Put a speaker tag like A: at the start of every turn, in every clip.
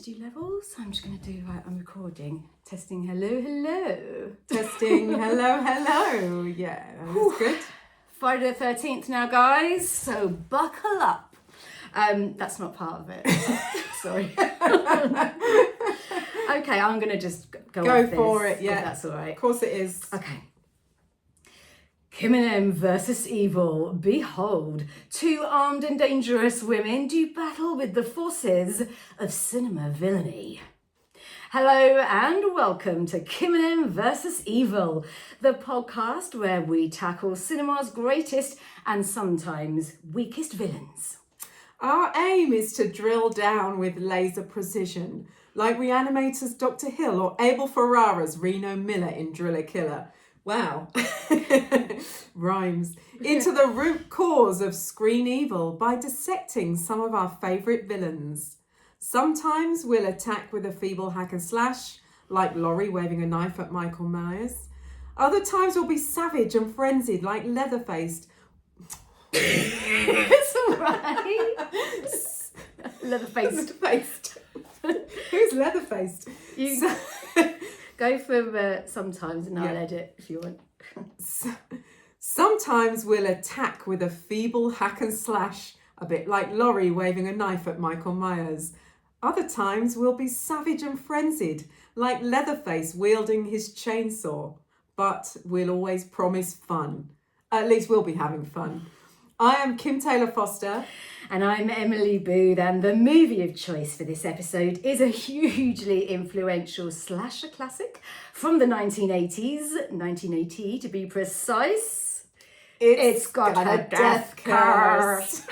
A: energy levels. I'm just going to do, right, I'm recording. Testing, hello.
B: Testing, hello. Yeah, that's good.
A: Friday the 13th now, guys, so buckle up. That's not part of it. Sorry. Okay, I'm going to just
B: go for it, yeah.
A: That's all right.
B: Of course it is.
A: Okay. Kim and M versus Evil. Behold, two armed and dangerous women do battle with the forces of cinema villainy. Hello and welcome to Kim and M versus Evil, the podcast where we tackle cinema's greatest and sometimes weakest villains.
B: Our aim is to drill down with laser precision, like Reanimator's Dr. Hill or Abel Ferrara's Reno Miller in Driller Killer. Wow. Rhymes. Into the root cause of screen evil by dissecting some of our favourite villains. Sometimes we'll attack with a feeble hack and slash, like Laurie waving a knife at Michael Myers. Other times we'll be savage and frenzied, like Leatherface.
A: It's all right. Leatherface.
B: Who's Leatherface?
A: You go for sometimes and I'll edit if you want.
B: Sometimes we'll attack with a feeble hack and slash, a bit like Laurie waving a knife at Michael Myers. Other times we'll be savage and frenzied, like Leatherface wielding his chainsaw. But we'll always promise fun. At least we'll be having fun. I am Kim Taylor Foster.
A: And I'm Emily Booth, and the movie of choice for this episode is a hugely influential slasher classic from the 1980s, 1980 to be precise. It's got a death curse.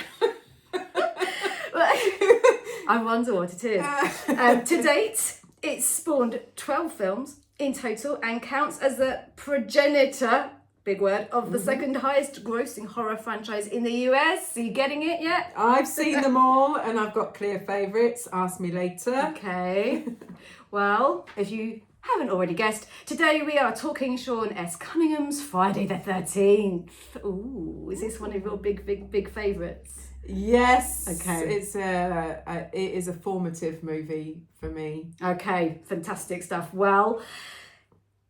A: I wonder what it is. To date, it's spawned 12 films in total and counts as the progenitor, big word, of the second highest grossing horror franchise in the US. Are you getting it yet?
B: I've seen them all and I've got clear favourites. Ask me later.
A: Okay. Well, if you haven't already guessed, today we are talking Sean S. Cunningham's Friday the 13th. Ooh, is this one of your big favourites?
B: Yes.
A: Okay.
B: It is a formative movie for me.
A: Okay, fantastic stuff. Well,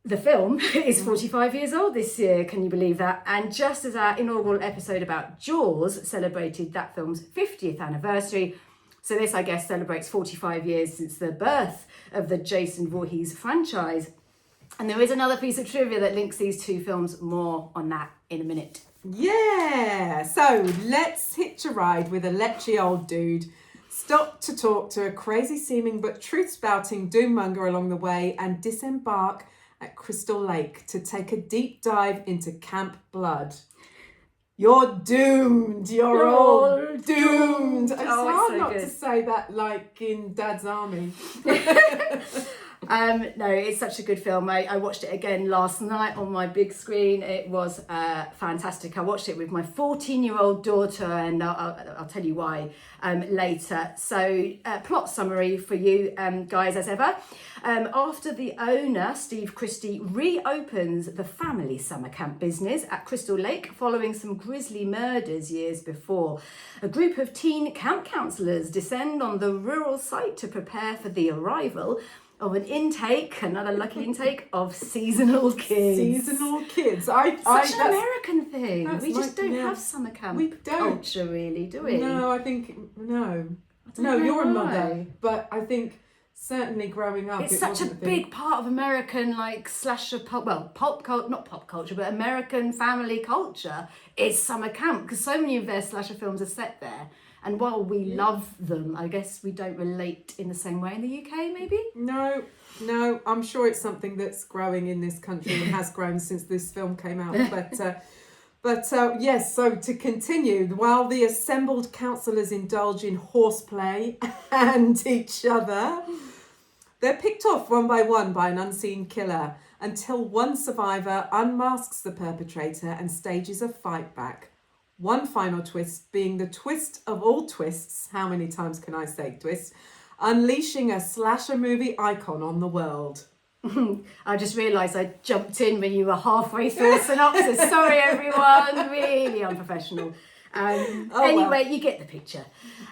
A: the film is 45 years old this year, can you believe that? And just as our inaugural episode about Jaws celebrated that film's 50th anniversary, so this, I guess, celebrates 45 years since the birth of the Jason Voorhees franchise. And there is another piece of trivia that links these two films. More on that in a minute.
B: Yeah, so let's hitch a ride with a lechy old dude. Stop to talk to a crazy-seeming but truth-spouting doom-monger along the way and disembark at Crystal Lake to take a deep dive into Camp Blood. You're doomed. You're all doomed. It's hard so not to say that like in Dad's Army.
A: No, it's such a good film. I watched it again last night on my big screen. It was fantastic. I watched it with my 14-year-old daughter, and I'll tell you why later. So, plot summary for you guys as ever. After the owner, Steve Christie, reopens the family summer camp business at Crystal Lake following some grisly murders years before, a group of teen camp counsellors descend on the rural site to prepare for the arrival of another lucky intake of seasonal kids.
B: Seasonal kids.
A: Such an American thing. We just don't have summer camp culture, really, do we?
B: No, I think, no. No, you're a mother. But I think certainly growing up,
A: it's such a big part of American, like, slasher, not pop culture, but American family culture is summer camp, because so many of their slasher films are set there. And while we love them, I guess we don't relate in the same way in the UK, maybe?
B: No, I'm sure it's something that's growing in this country and has grown since this film came out. But yes, so to continue, while the assembled counsellors indulge in horseplay and each other, they're picked off one by one by an unseen killer until one survivor unmasks the perpetrator and stages a fight back. One final twist being the twist of all twists, how many times can I say twist, unleashing a slasher movie icon on the world.
A: I just realised I jumped in when you were halfway through a synopsis. Sorry everyone, really unprofessional. Anyway, you get the picture.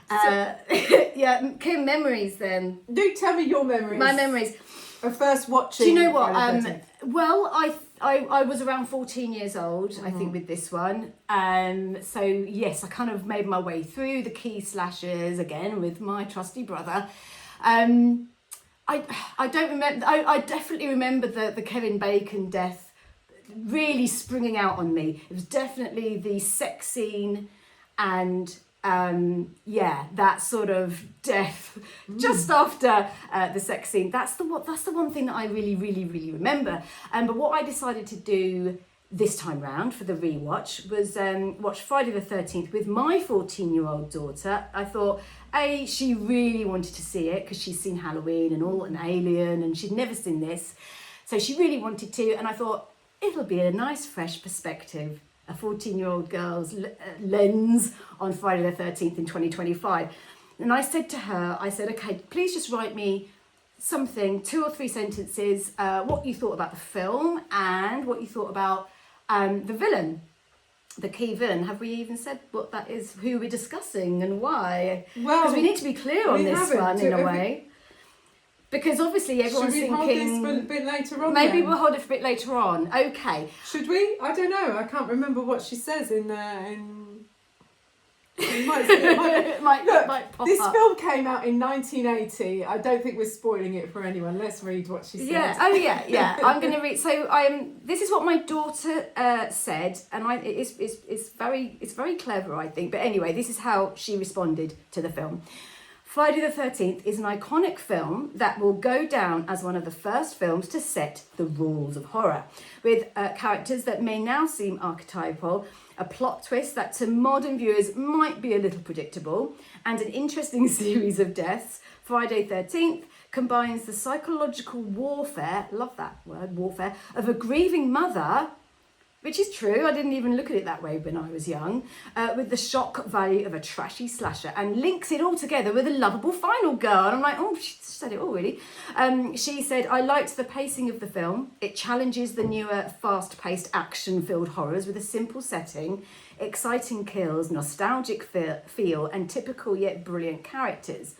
A: Yeah, Kim, memories then.
B: Do tell me your memories.
A: My memories.
B: Of first watching.
A: Do you know what?
B: Friday the 13th.
A: Well, I was around 14 years old, I think, with this one. So yes, I kind of made my way through the key slashers again with my trusty brother. I don't remember. I definitely remember the Kevin Bacon death really springing out on me. It was definitely the sex scene and that sort of death just after the sex scene. That's the one thing that I really, really, really remember. But what I decided to do this time round for the rewatch was watch Friday the 13th with my 14-year-old daughter. I thought, she really wanted to see it because she's seen Halloween and Alien, and she'd never seen this. So she really wanted to, and I thought, it'll be a nice fresh perspective, a 14-year-old girl's lens on Friday the 13th in 2025. And I said to her, okay, please just write me something, 2 or 3 sentences, what you thought about the film and what you thought about the villain, the key villain. Have we even said what that is, who we're discussing and why?
B: Well,
A: because we need to be clear on this one in a way. Because obviously everyone's
B: thinking... Should we hold this for a bit later on?
A: Maybe
B: then?
A: We'll hold it for a bit later on. Okay.
B: Should we? I don't know. I can't remember what she says in it might pop
A: this
B: up. Film came out in 1980. I don't think we're spoiling it for anyone. Let's read what she said.
A: Yeah. Oh yeah. I'm going to read. So this is what my daughter said, and it's very clever, I think. But anyway, this is how she responded to the film. Friday the 13th is an iconic film that will go down as one of the first films to set the rules of horror, with characters that may now seem archetypal, a plot twist that to modern viewers might be a little predictable, and an interesting series of deaths. Friday 13th combines the psychological warfare, love that word, warfare, of a grieving mother, which is true, I didn't even look at it that way when I was young, with the shock value of a trashy slasher, and links it all together with a lovable final girl. And I'm like, oh, she said it all really. She said, I liked the pacing of the film. It challenges the newer, fast-paced, action-filled horrors with a simple setting, exciting kills, nostalgic feel, and typical yet brilliant characters.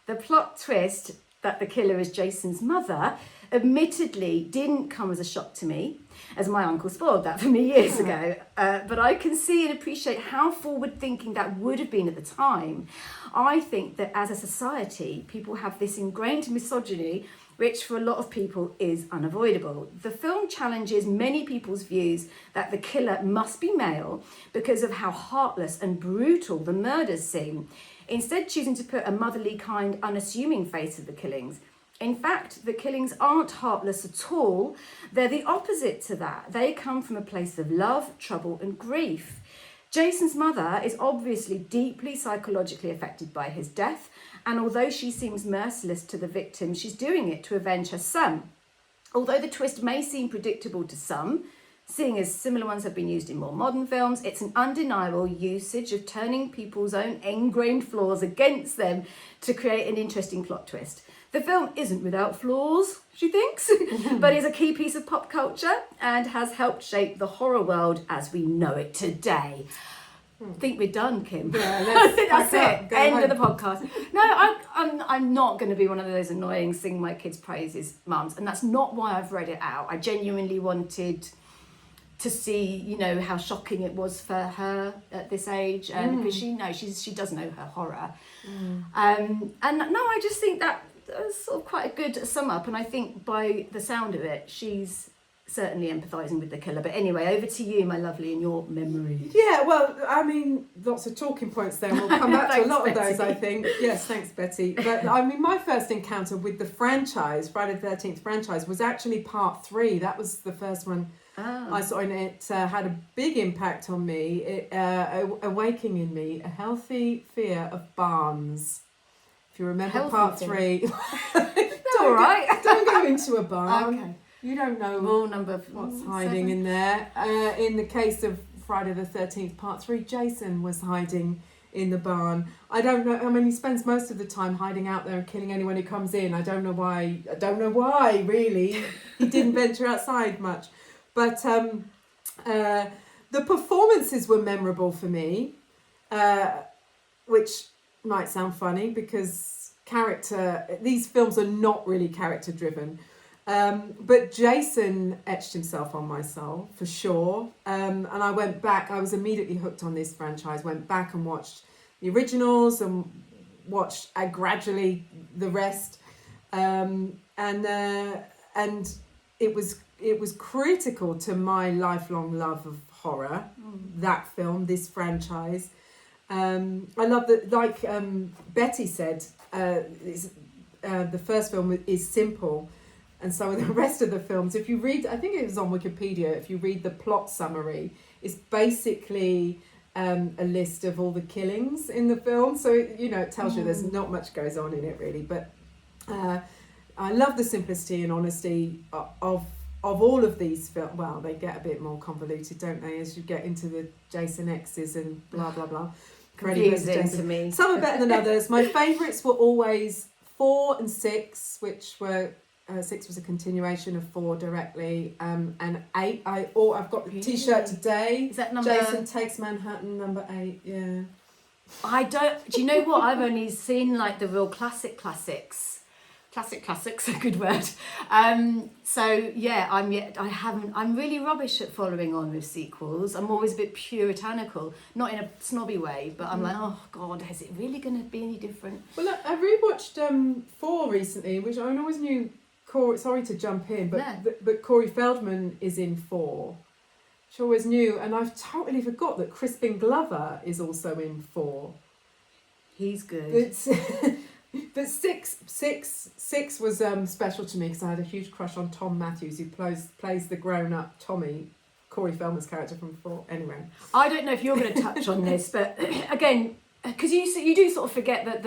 A: The plot twist that the killer is Jason's mother admittedly didn't come as a shock to me, as my uncle spoiled that for me years ago, but I can see and appreciate how forward thinking that would have been at the time. I think that as a society, people have this ingrained misogyny, which for a lot of people is unavoidable. The film challenges many people's views that the killer must be male because of how heartless and brutal the murders seem, instead choosing to put a motherly, kind, unassuming face of the killings. In fact, the killings aren't heartless at all. They're the opposite to that. They come from a place of love, trouble, and grief. Jason's mother is obviously deeply psychologically affected by his death, and although she seems merciless to the victim, she's doing it to avenge her son. Although the twist may seem predictable to some, seeing as similar ones have been used in more modern films, it's an undeniable usage of turning people's own ingrained flaws against them to create an interesting plot twist. The film isn't without flaws, she thinks, but is a key piece of pop culture and has helped shape the horror world as we know it today. I think we're done, Kim.
B: Yeah,
A: that's it. End of the podcast. No, I'm not going to be one of those annoying sing my kids' praises mums, and that's not why I've read it out. I genuinely wanted to see, how shocking it was for her at this age, and because she does know her horror. And no, I just think that was sort of quite a good sum up, and I think by the sound of it, she's certainly empathising with the killer. But anyway, over to you, my lovely, and your memories.
B: Yeah, well, I mean, lots of talking points there. We'll come back to a lot of those, I think. Yes, thanks, Betty. But I mean, my first encounter with the franchise, Friday the 13th franchise, was actually part 3. That was the first one I saw, and it had a big impact on me, awakening in me a healthy fear of barns. If you remember
A: Healthy
B: part
A: thing.
B: 3,
A: All right.
B: don't go into a barn.
A: Okay.
B: You don't know
A: Rule number
B: what's hiding
A: 7.
B: in there. In the case of Friday the 13th part 3, Jason was hiding in the barn. I don't know. I mean, he spends most of the time hiding out there and killing anyone who comes in. I don't know why. Really. He didn't venture outside much. But the performances were memorable for me. which might sound funny because these films are not really character driven. But Jason etched himself on my soul for sure. And I went back, I was immediately hooked on this franchise, went back and watched the originals and watched gradually the rest. And it was critical to my lifelong love of horror, that film, this franchise. I love that, like Betty said, the first film is simple, and so the rest of the films, if you read, I think it was on Wikipedia, if you read the plot summary, it's basically a list of all the killings in the film, so it tells you there's not much goes on in it really, but I love the simplicity and honesty of all of these films. Well, they get a bit more convoluted, don't they, as you get into the Jason X's and blah blah blah.
A: Confusing to me.
B: Some are better than others. My favourites were always 4 and 6, which were 6 was a continuation of 4 directly, and 8. I've got the T-shirt today.
A: Is that number?
B: Jason Takes Manhattan, number 8. Yeah.
A: Do you know what? I've only seen like the real classics. Classics, a good word. So yeah, I'm really rubbish at following on with sequels. I'm always a bit puritanical, not in a snobby way, but I'm like, oh God, is it really going to be any different?
B: Well, I rewatched 4 recently, which I always knew. Sorry to jump in, but Corey Feldman is in 4, which I always knew, and I've totally forgot that Crispin Glover is also in 4.
A: He's good.
B: But six was special to me because I had a huge crush on Tom Matthews, who plays the grown-up Tommy, Corey Feldman's character from 4. Anyway,
A: I don't know if you're going to touch on this, but again, because you do sort of forget that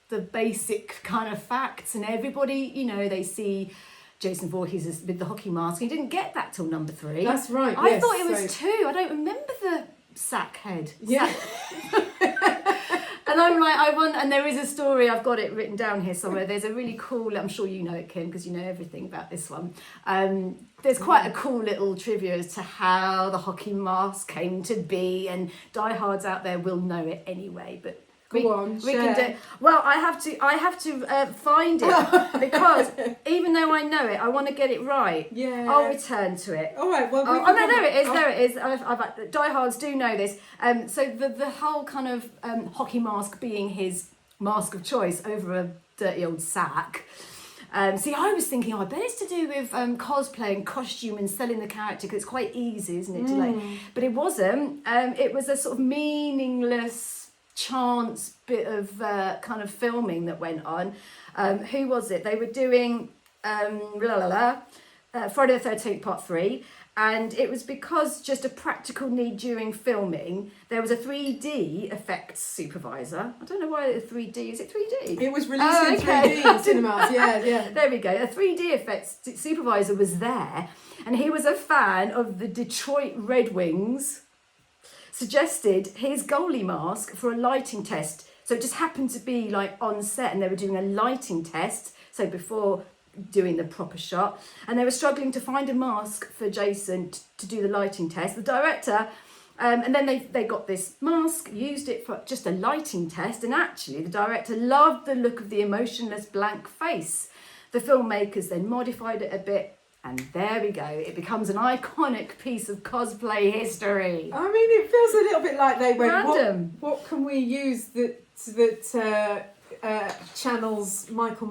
A: the basic kind of facts, and everybody, they see Jason Voorhees with the hockey mask. He didn't get that till number 3.
B: That's right.
A: I thought it was 2. I don't remember the sack head.
B: Yeah.
A: And I'm like, and there is a story, I've got it written down here somewhere. There's a really cool, I'm sure you know it, Kim, because you know everything about this one. There's quite a cool little trivia as to how the hockey mask came to be, and diehards out there will know it anyway, but we can do. Well, I have to find it because even though I know it, I want to get it right.
B: Yeah.
A: I'll return to it.
B: All right. Well.
A: No, there it is. I've diehards do know this. So the whole kind of hockey mask being his mask of choice over a dirty old sack. See, I was thinking, I bet it's to do with cosplay and costume and selling the character, because it's quite easy, isn't it? But it wasn't. It was a sort of meaningless chance bit of kind of filming that went on. Who was it? They were doing Friday the 13th Part 3, and it was because just a practical need during filming. There was a 3D effects supervisor. I don't know why 3D. Is it 3D?
B: It was released in 3D in cinemas. Yeah.
A: There we go. A 3D effects supervisor was there, and he was a fan of the Detroit Red Wings. Suggested his goalie mask for a lighting test. So it just happened to be like on set, and they were doing a lighting test. So before doing the proper shot, and they were struggling to find a mask for Jason to do the lighting test. The director, and then they got this mask, used it for just a lighting test, and actually the director loved the look of the emotionless blank face. The filmmakers then modified it a bit, and there we go. It becomes an iconic piece of cosplay history.
B: I mean, it feels a little bit like they went,
A: random.
B: What can we use that channels Michael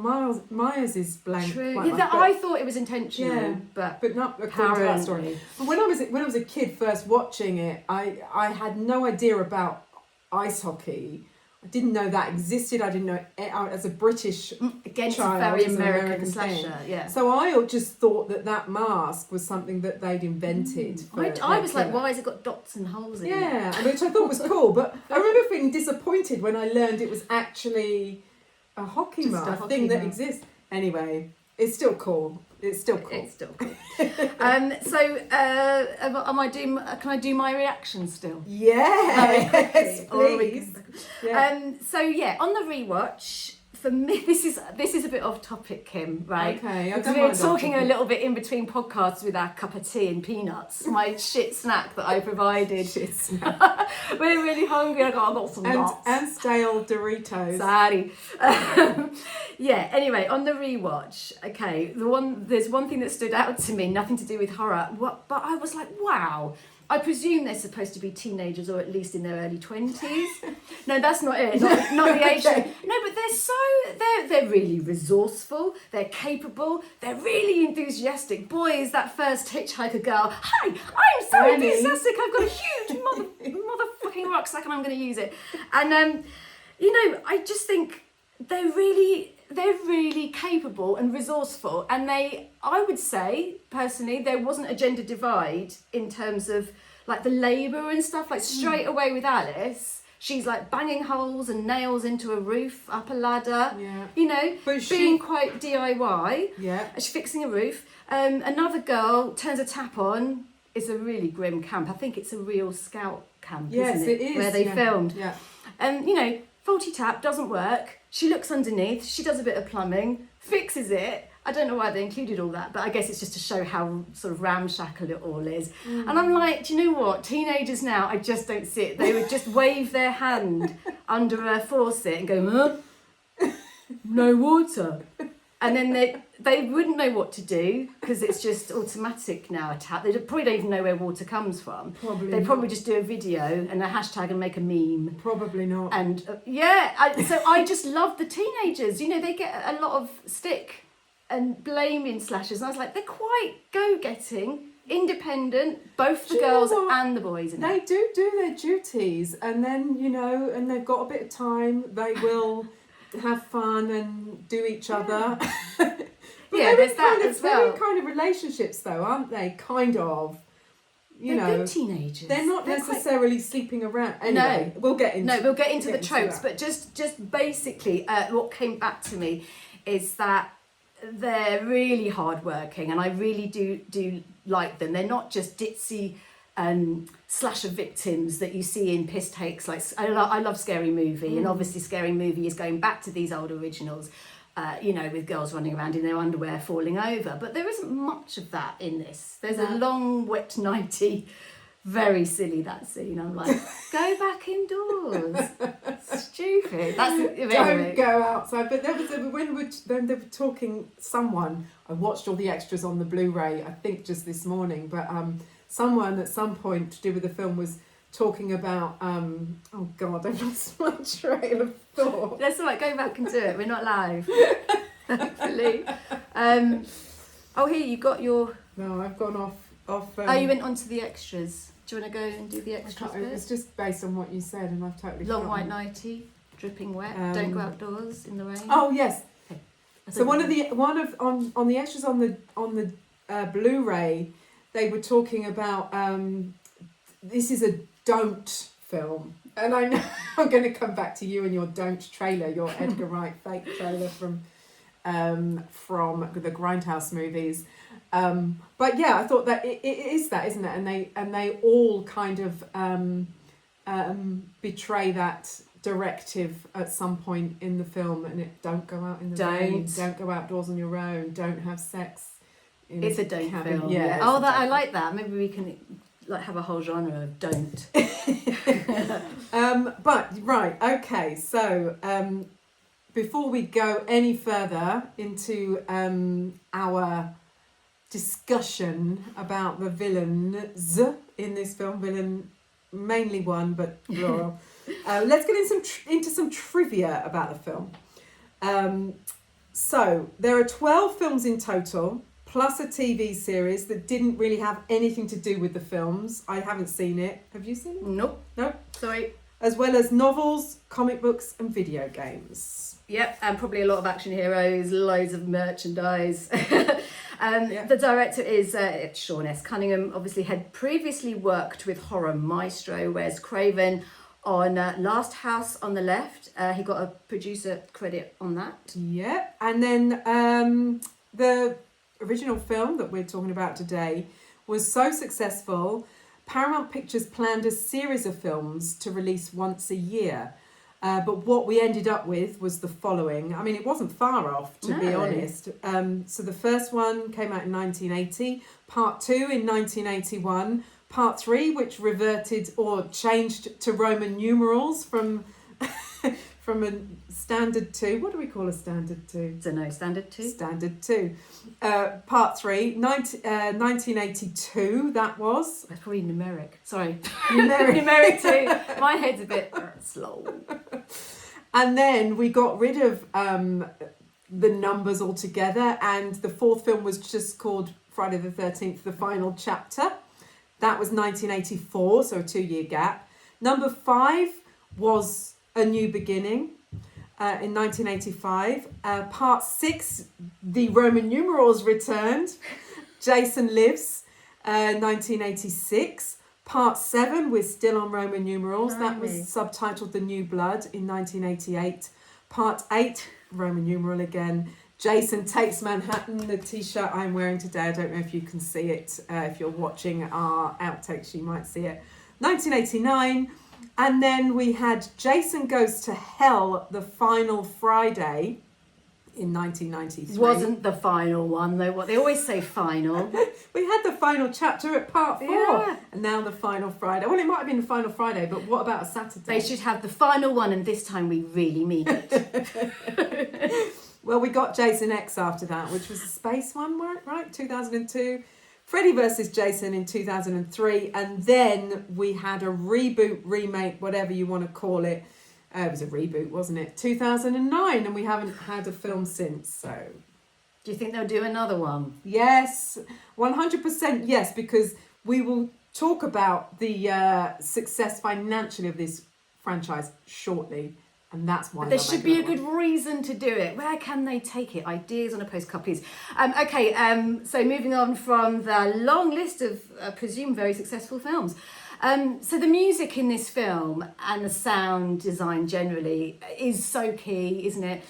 B: Myers' blank?
A: True. I thought it was intentional, but
B: not according to that story. But when I was a kid first watching it, I had no idea about ice hockey. I didn't know that existed. I didn't know it, as a British
A: again,
B: child,
A: it's a very American
B: slasher.
A: Yeah.
B: So I just thought that mask was something that they'd invented.
A: I was like, why has it got dots and holes in it?
B: Yeah, which I thought was cool. But I remember feeling disappointed when I learned it was actually a hockey mask, thing that exists. Anyway, it's still cool.
A: So, can I do my reaction still?
B: Yes, please.
A: So on the rewatch, for me, this is a bit off topic, Kim, right?
B: Okay, I
A: Because
B: don't
A: we were
B: mind off
A: talking a
B: topic.
A: little bit in between podcasts with our cup of tea and peanuts, my shit snack that I provided.
B: Shit snack.
A: We're really hungry. I got some nuts.
B: And stale Doritos.
A: Sorry. Yeah, anyway, on the rewatch, okay, there's one thing that stood out to me, nothing to do with horror, but I was like, wow. I presume they're supposed to be teenagers or at least in their early 20s. No, that's not it. Not the age. No, but they're really resourceful. They're capable. They're really enthusiastic. Boy, is that first hitchhiker girl. Hi, I'm so
B: Annie.
A: enthusiastic. I've got a huge motherfucking rucksack and I'm going to use it. And I just think they're really capable and resourceful, and I would say personally there wasn't a gender divide in terms of like the labour and stuff. Like straight away with Alice, she's like banging holes and nails into a roof, up a ladder,
B: But
A: being quite DIY.
B: Yeah.
A: She's fixing a roof. Another girl turns a tap on. It's a really grim camp. I think it's a real scout camp,
B: Yes,
A: isn't it?
B: it is.
A: Where they
B: yeah.
A: filmed.
B: Yeah.
A: Faulty tap, doesn't work. She looks underneath, she does a bit of plumbing, fixes it. I don't know why they included all that, but I guess it's just to show how sort of ramshackle it all is. And I'm like, do you know what? Teenagers now, I just don't see it. They would just wave their hand under a faucet and go, no water. And then they wouldn't know what to do because it's just automatic now, a tap. They probably don't even know where water comes from. They probably just do a video and a hashtag and make a meme.
B: Probably not.
A: And so I just love the teenagers. They get a lot of stick and blaming slashes. And I was like, they're quite go-getting, independent, both the
B: Do you know
A: girls
B: what?
A: and the boys. In
B: They
A: it.
B: do their duties, and then and they've got a bit of time. They will have fun and do each other. But
A: Yeah, there's that
B: kind of,
A: as well.
B: They're in kind of relationships, though, aren't they? Kind of.
A: They're good teenagers.
B: They're not
A: They're quite-
B: necessarily sleeping around. Anyway, we'll get into.
A: No, we'll get into the
B: into
A: tropes,
B: that.
A: but just basically, what came back to me is that they're really hardworking, and I really do like them. They're not just ditzy slasher victims that you see in piss takes. Like I love Scary Movie, and obviously Scary Movie is going back to these old originals. With girls running around in their underwear falling over, but there isn't much of that in this. There's a long wet nightie, very silly that scene. I'm like, go back indoors. Stupid.
B: Don't go outside. But there was when they were talking. I watched all the extras on the Blu-ray. I think just this morning, but someone at some point to do with the film was talking about oh god, I've lost my trail of thought.
A: That's all right, go back and do it. We're not live. Hopefully. Here you got your.
B: No, I've gone off.
A: You went on to the extras. Do you want to go and do the extras
B: It was
A: bit?
B: just based on what you said, and I've totally
A: Long white
B: forgotten.
A: nightie, dripping wet. Don't go outdoors in the rain.
B: Oh yes.
A: I
B: So
A: don't
B: on the extras on the Blu-ray, they were talking about this is a don't film, and I know I'm going to come back to you and your don't trailer, your Edgar Wright fake trailer from the Grindhouse movies. But yeah, I thought that it is that, isn't it? And they all kind of betray that directive at some point in the film, and it don't go out in the rain, don't go outdoors on your own, don't have sex.
A: It's a don't
B: cabin.
A: film.
B: Yeah.
A: Oh, I like that. Maybe we can have a whole genre of don't.
B: But right, okay. So before we go any further into our discussion about the villains in this film, mainly one, but plural. Let's get into some trivia about the film. So there are 12 films in total, plus a TV series that didn't really have anything to do with the films. I haven't seen it. Have you seen it?
A: Nope.
B: Nope.
A: Sorry.
B: As well as novels, comic books, and video games.
A: Yep, and probably a lot of action heroes, loads of merchandise. The director is Sean S. Cunningham. Obviously had previously worked with horror maestro Wes Craven on Last House on the Left. He got a producer credit on that.
B: Yep. And then the original film that we're talking about today was so successful, Paramount Pictures planned a series of films to release once a year. But what we ended up with was the following. I mean, it wasn't far off, to be
A: No.
B: honest. So the first one came out in 1980, part 2 in 1981, part 3, which reverted or changed to Roman numerals from from a standard 2. What do we call a standard 2?
A: Don't know, standard 2?
B: Standard 2. Part 3, 1982, that was.
A: That's probably numeric. Sorry.
B: Numeric.
A: Numeric 2. My head's a bit slow.
B: And then we got rid of the numbers altogether, and the fourth film was just called Friday the 13th, The Final Chapter. That was 1984, so a 2-year gap. Number 5 was A New Beginning in 1985. Part 6, the Roman numerals returned. Jason Lives, 1986. Part 7, we're still on Roman numerals. That was subtitled The New Blood in 1988. Part 8, Roman numeral again. Jason Takes Manhattan, the t-shirt I'm wearing today. I don't know if you can see it. If you're watching our outtakes, you might see it. 1989. And then we had Jason Goes to Hell, The Final Friday in 1993.
A: Wasn't the final one though. What they always say final.
B: We had the final chapter at part 4,
A: Yeah.
B: and now the final Friday. Well, it might have been the final Friday, but what about a Saturday?
A: They should have the final one, and this time we really mean it.
B: Well, we got Jason X after that, which was a space one, right? 2002. Freddy vs. Jason in 2003, and then we had a reboot, remake, whatever you want to call it. It was a reboot, wasn't it? 2009, and we haven't had a film since, so...
A: Do you think they'll do another one?
B: Yes, 100% yes, because we will talk about the success financially of this franchise shortly, and that's why
A: There should be a good reason to do it. Where can they take it? Ideas on a postcard, please. So moving on from the long list of, I presume, very successful films. So the music in this film and the sound design generally is so key, isn't it?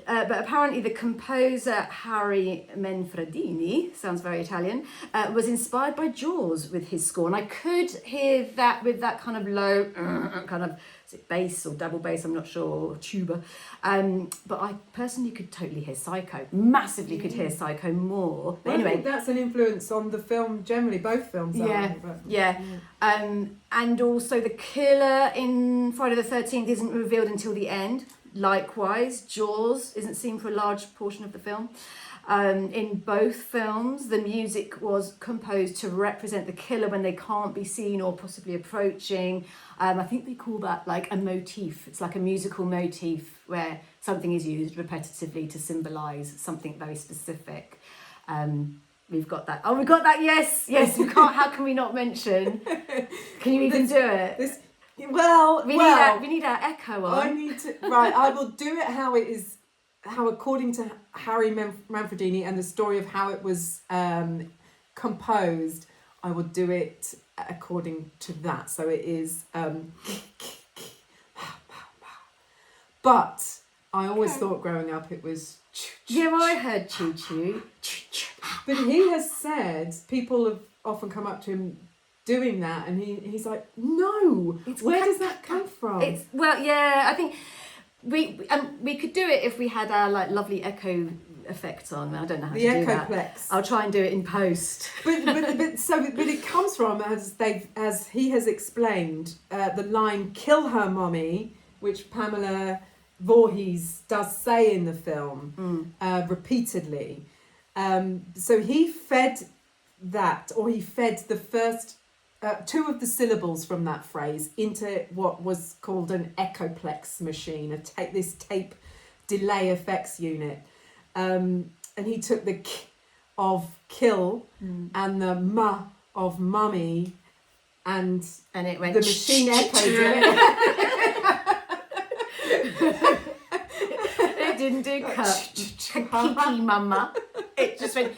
A: But apparently the composer Harry Manfredini, sounds very Italian, was inspired by Jaws with his score. And I could hear that with that kind of low, kind of, is it bass or double bass, I'm not sure, or tuba. But I personally could totally hear Psycho, massively could hear Psycho more. But
B: I
A: anyway,
B: think that's an influence on the film generally, both films are.
A: Yeah. And also the killer in Friday the 13th isn't revealed until the end. Likewise, Jaws isn't seen for a large portion of the film. In both films, the music was composed to represent the killer when they can't be seen or possibly approaching. I think they call that like a motif. It's like a musical motif where something is used repetitively to symbolise something very specific. We've got that. Oh, we got that. Yes. We can't. How can we not mention? Can you even do it? We need our echo on.
B: I need to. Right, I will do it how it is. How according to Harry Manfredini and the story of how it was composed, I will do it according to that. So it is. But I always thought growing up it was.
A: Yeah, I heard choo choo.
B: But he has said people have often come up to him doing that, and he's like, no. Where does that come from?
A: I think. We could do it if we had our like lovely echo effect on. I don't know how to do that.
B: The Echoplex.
A: I'll try and do it in post.
B: But it comes from, as he has explained, the line "kill her, mommy," which Pamela Voorhees does say in the film repeatedly. So he fed that, or he fed the first. 2 of the syllables from that phrase into what was called an Echoplex machine, this tape delay effects unit. And he took the k of kill and the ma of mummy, and
A: it went.
B: The machine echoed it.
A: It didn't do kiki mama. It just went.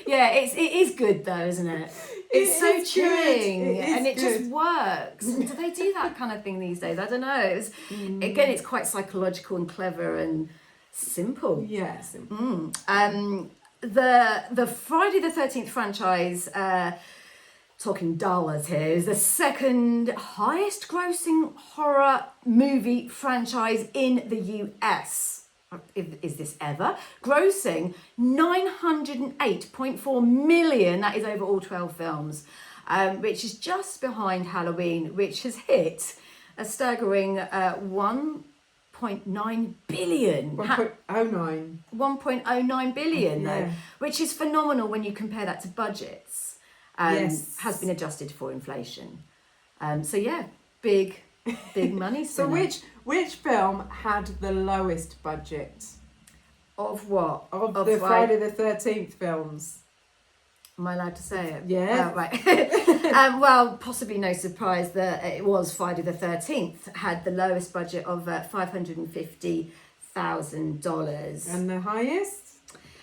A: Yeah, it is good though, isn't it? It's so chilling, and it just works. And do they do that kind of thing these days? I don't know. Again, it's quite psychological and clever and simple.
B: Yeah, simple.
A: The Friday the 13th franchise talking dollars here, is the second highest grossing horror movie franchise in the US. Is this ever? Grossing 908.4 million, that is over all 12 films, which is just behind Halloween, which has hit a staggering 1.9 billion.
B: 1.09.
A: 1.09 billion,
B: Yeah.
A: though, which is phenomenal when you compare that to budgets.
B: Yes.
A: Has been adjusted for inflation. So yeah, big money.
B: So which film had the lowest budget
A: of what?
B: of the Friday the 13th films?
A: Am I allowed to say it?
B: Yeah.
A: Oh, right. Well, possibly no surprise that it was Friday the 13th had the lowest budget of $550,000.
B: And the highest?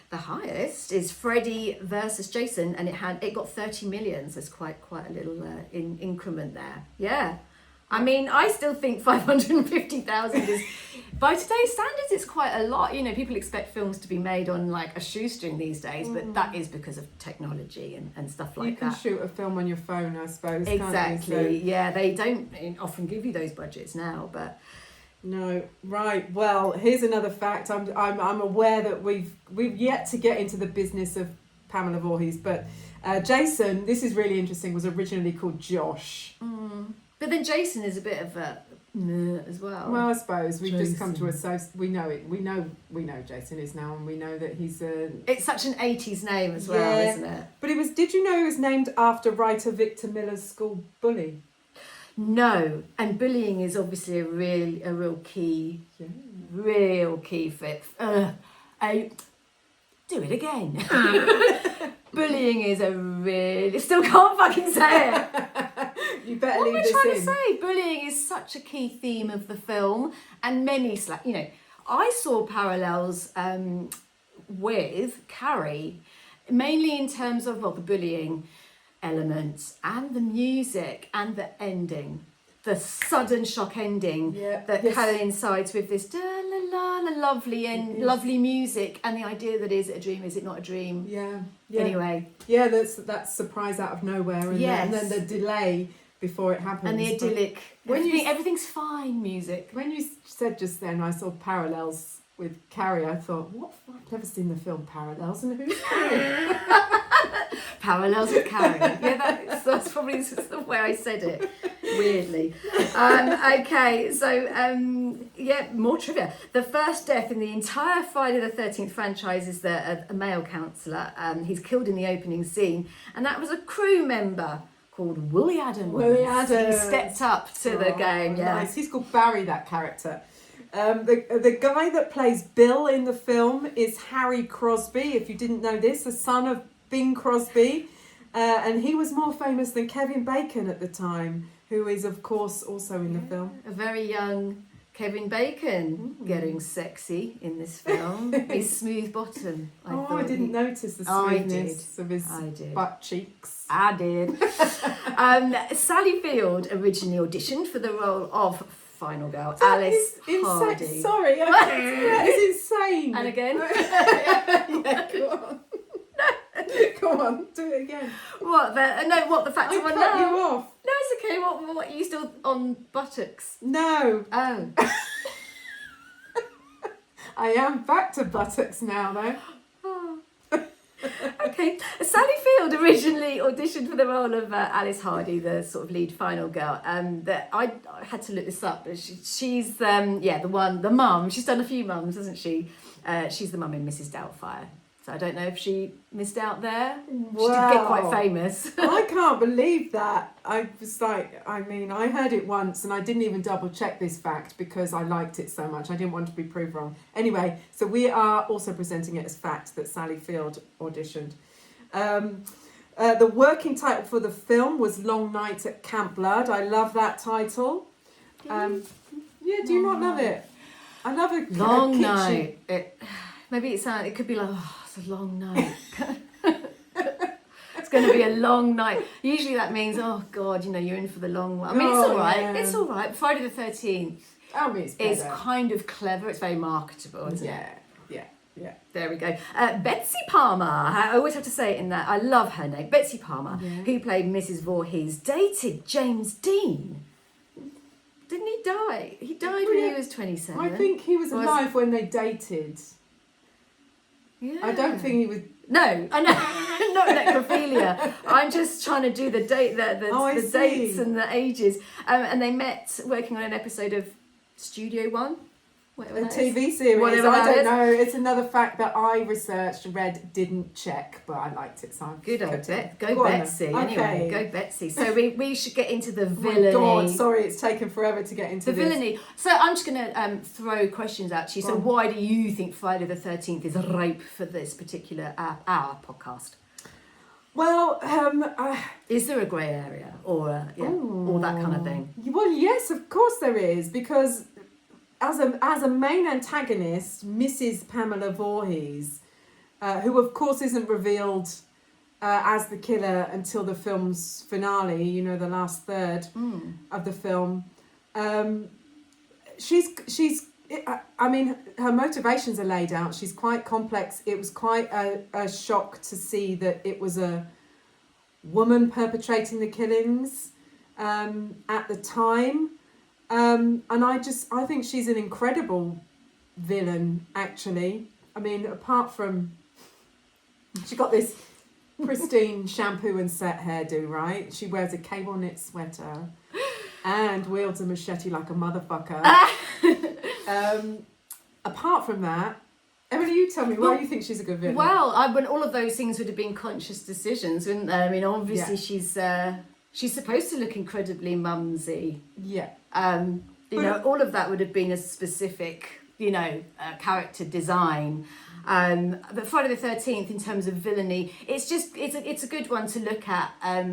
A: The highest is Freddy versus Jason, and it got 30 million. So it's quite a little increment there. Yeah. I mean, I still think 550,000 is, by today's standards, it's quite a lot. You know, people expect films to be made on like a shoestring these days, but that is because of technology and stuff like
B: You can
A: that.
B: shoot a film on your phone, I suppose.
A: Exactly.
B: Can't you? So,
A: Yeah, they don't often give you those budgets now, but
B: no, right. Well, here's another fact. I'm aware that we've yet to get into the business of Pamela Voorhees, but Jason, this is really interesting, was originally called Josh.
A: but then Jason is a bit of a as well.
B: Well, I suppose we've just come to
A: Jason.
B: associate. We know it. We know Jason is now, and we know that he's a.
A: It's such an 80s name as well,
B: Yeah.
A: isn't it?
B: But it was. Did you know he was named after writer Victor Miller's school bully?
A: No, and bullying is obviously a real key, real key fit. Do it again. Bullying is a really, still can't fucking say it.
B: You better
A: What am
B: leave
A: I
B: this
A: trying
B: in.
A: to say? Bullying is such a key theme of the film, and many I saw parallels with Carrie, mainly in terms of the bullying elements and the music and the ending, the sudden shock ending that coincides with this da la la la lovely music and the idea that is it a dream, is it not a dream?
B: Yeah.
A: Anyway.
B: Yeah, that's surprise out of nowhere, and, and then the delay before it happens.
A: And the idyllic, everything's fine music.
B: When you said just then, I saw parallels with Carrie. I thought, what? I've never seen the film Parallels, and who's Carrie?
A: Parallels with Carrie. Yeah, that's probably the way I said it. Weirdly. Okay, so more trivia. The first death in the entire Friday the 13th franchise is a male counsellor. He's killed in the opening scene, and that was a crew member called Willie Adams.
B: Willie Adams.
A: He stepped up to the game. Yeah.
B: Nice. He's called Barry, that character. The guy that plays Bill in the film is Harry Crosby, if you didn't know this, the son of Bing Crosby. And he was more famous than Kevin Bacon at the time, who is, of course, also in the film.
A: A very young Kevin Bacon getting sexy in this film. His smooth bottom.
B: I didn't notice the smoothness of his butt cheeks.
A: I did. Sally Field originally auditioned for the role of Final Girl, Alice Hardy.
B: Sorry, that is insane.
A: And again?
B: Yeah, go on. Go on, do it again.
A: What the fact
B: I
A: of one
B: cut
A: now?
B: you off.
A: No, it's okay. What are you still on buttocks?
B: No.
A: Oh.
B: I am back to buttocks now, though.
A: Okay. Sally Field originally auditioned for the role of Alice Hardy, the sort of lead final girl. That I had to look this up, but she's the mum. She's done a few mums, hasn't she? She's the mum in Mrs. Doubtfire. So I don't know if she missed out there.
B: Wow.
A: She did get quite famous.
B: I can't believe that. I was like, I heard it once and I didn't even double check this fact because I liked it so much. I didn't want to be proved wrong. Anyway, so we are also presenting it as fact that Sally Field auditioned. The working title for the film was Long Night at Camp Blood. I love that title. Do you not love it? I love a
A: Long
B: kitchen.
A: night. It could be like, it's a long night. It's going to be a long night. Usually that means, oh God, you're in for the long one. I mean, it's all right.
B: Yeah.
A: It's all right. Friday the 13th
B: I mean, it's
A: is
B: better.
A: kind of clever. It's very marketable, isn't it?
B: Yeah. Yeah.
A: There we go. Betsy Palmer. I always have to say it in that. I love her name. Betsy Palmer, who played Mrs. Voorhees, dated James Dean. Didn't he die? He died when he was 27.
B: I think he was alive when they dated.
A: Yeah.
B: I don't think he was.
A: No, I know, not necrophilia. I'm just trying to do the date, the dates and the ages. And they met working on an episode of Studio One.
B: A TV series.
A: Whatever
B: I don't
A: that
B: know. It's another fact that I researched, read, didn't check, but I liked it. So
A: good old Go Betsy. Anyway, go Betsy. So we should get into the villainy.
B: Oh my God, sorry, it's taken forever to get into
A: the villainy. So I'm just going to throw questions at you. So why do you think Friday the 13th is ripe for this particular our podcast?
B: Well,
A: is there a grey area or all that kind of thing?
B: Well, yes, of course there is, because as a main antagonist, Mrs. Pamela Voorhees, who of course isn't revealed as the killer until the film's finale, you know, the last third of the film. I mean, her motivations are laid out. She's quite complex. It was quite a shock to see that it was a woman perpetrating the killings at the time. And I think she's an incredible villain, actually. I mean, apart from, she got this pristine shampoo and set hairdo, right? She wears a cable knit sweater and wields a machete like a motherfucker. Apart from that, Emily, you tell me, why do you think she's a good villain?
A: Well, all of those things would have been conscious decisions, wouldn't they? I mean, obviously she's supposed to look incredibly mumsy.
B: Yeah.
A: All of that would have been a specific, character design. But Friday the 13th, in terms of villainy, it's a good one to look at.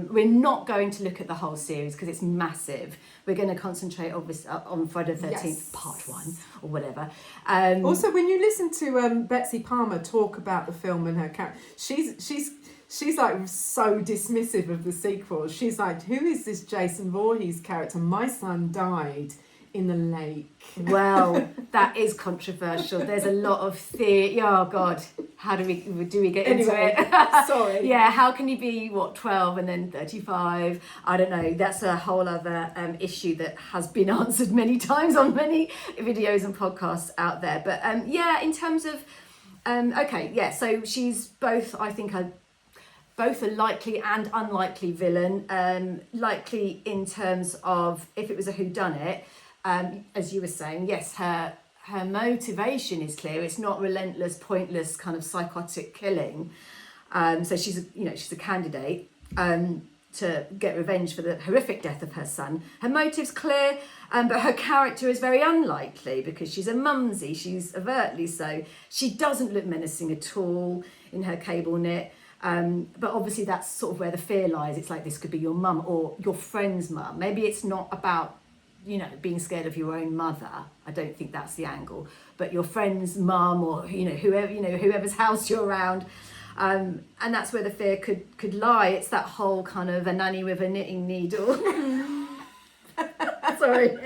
A: We're not going to look at the whole series because it's massive. We're going to concentrate obviously on Friday the 13th, part 1 or whatever.
B: Also, when you listen to Betsy Palmer talk about the film and her character, she's like so dismissive of the sequel. She's like, who is this Jason Voorhees character? My son died in the lake.
A: Well, that is controversial. There's a lot of theory. Oh God, how do we get into it?
B: Sorry.
A: Yeah, how can you be 12 and then 35? I don't know. That's a whole other issue that has been answered many times on many videos and podcasts out there. But in terms of so she's both, I think, both a likely and unlikely villain. Likely in terms of if it was a whodunit. As you were saying, yes, her motivation is clear. It's not relentless, pointless kind of psychotic killing. So she's a candidate to get revenge for the horrific death of her son. Her motive's clear, but her character is very unlikely because she's a mumsy. She's overtly so. She doesn't look menacing at all in her cable knit. But obviously that's sort of where the fear lies. It's like this could be your mum or your friend's mum. Maybe it's not about being scared of your own mother. I don't think that's the angle, but your friend's mum or whoever's house you're around, and that's where the fear could lie. It's that whole kind of a nanny with a knitting needle. Sorry,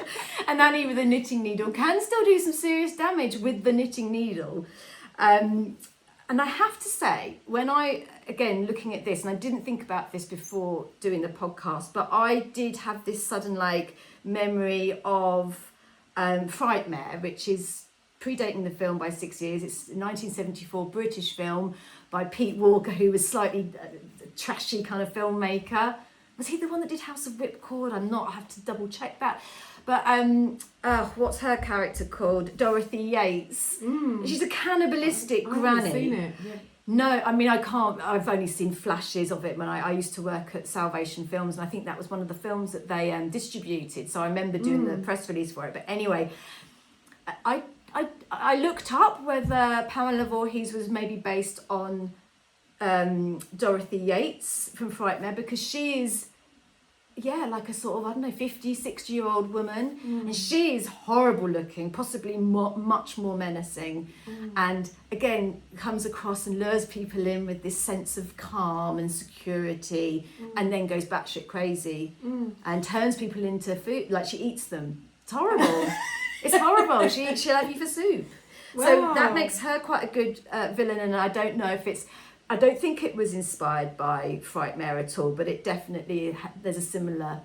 A: a nanny with a knitting needle can still do some serious damage with the knitting needle. And I have to say, when looking at this, and I didn't think about this before doing the podcast, but I did have this sudden memory of Frightmare, which is predating the film by 6 years. It's a 1974 British film by Pete Walker, who was slightly trashy kind of filmmaker. Was he the one that did House of Whipcord? I have to double check that. But what's her character called? Dorothy Yates. She's a cannibalistic granny.
B: I haven't seen it. Yeah.
A: No, I mean, I can't. I've only seen flashes of it when I used to work at Salvation Films, and I think that was one of the films that they distributed. So I remember doing the press release for it. But anyway, I looked up whether Pamela Voorhees was maybe based on Dorothy Yates from Frightmare, because she is, like a sort of, 50, 60-year-old woman. And she is horrible looking, possibly much more menacing. And again, comes across and lures people in with this sense of calm and security, and then goes batshit crazy and turns people into food, like she eats them. It's horrible. It's horrible. She'll have you for soup. So
B: Wow.
A: that makes her quite a good villain, and I don't know if I don't think it was inspired by Frightmare at all, but it definitely, there's a similar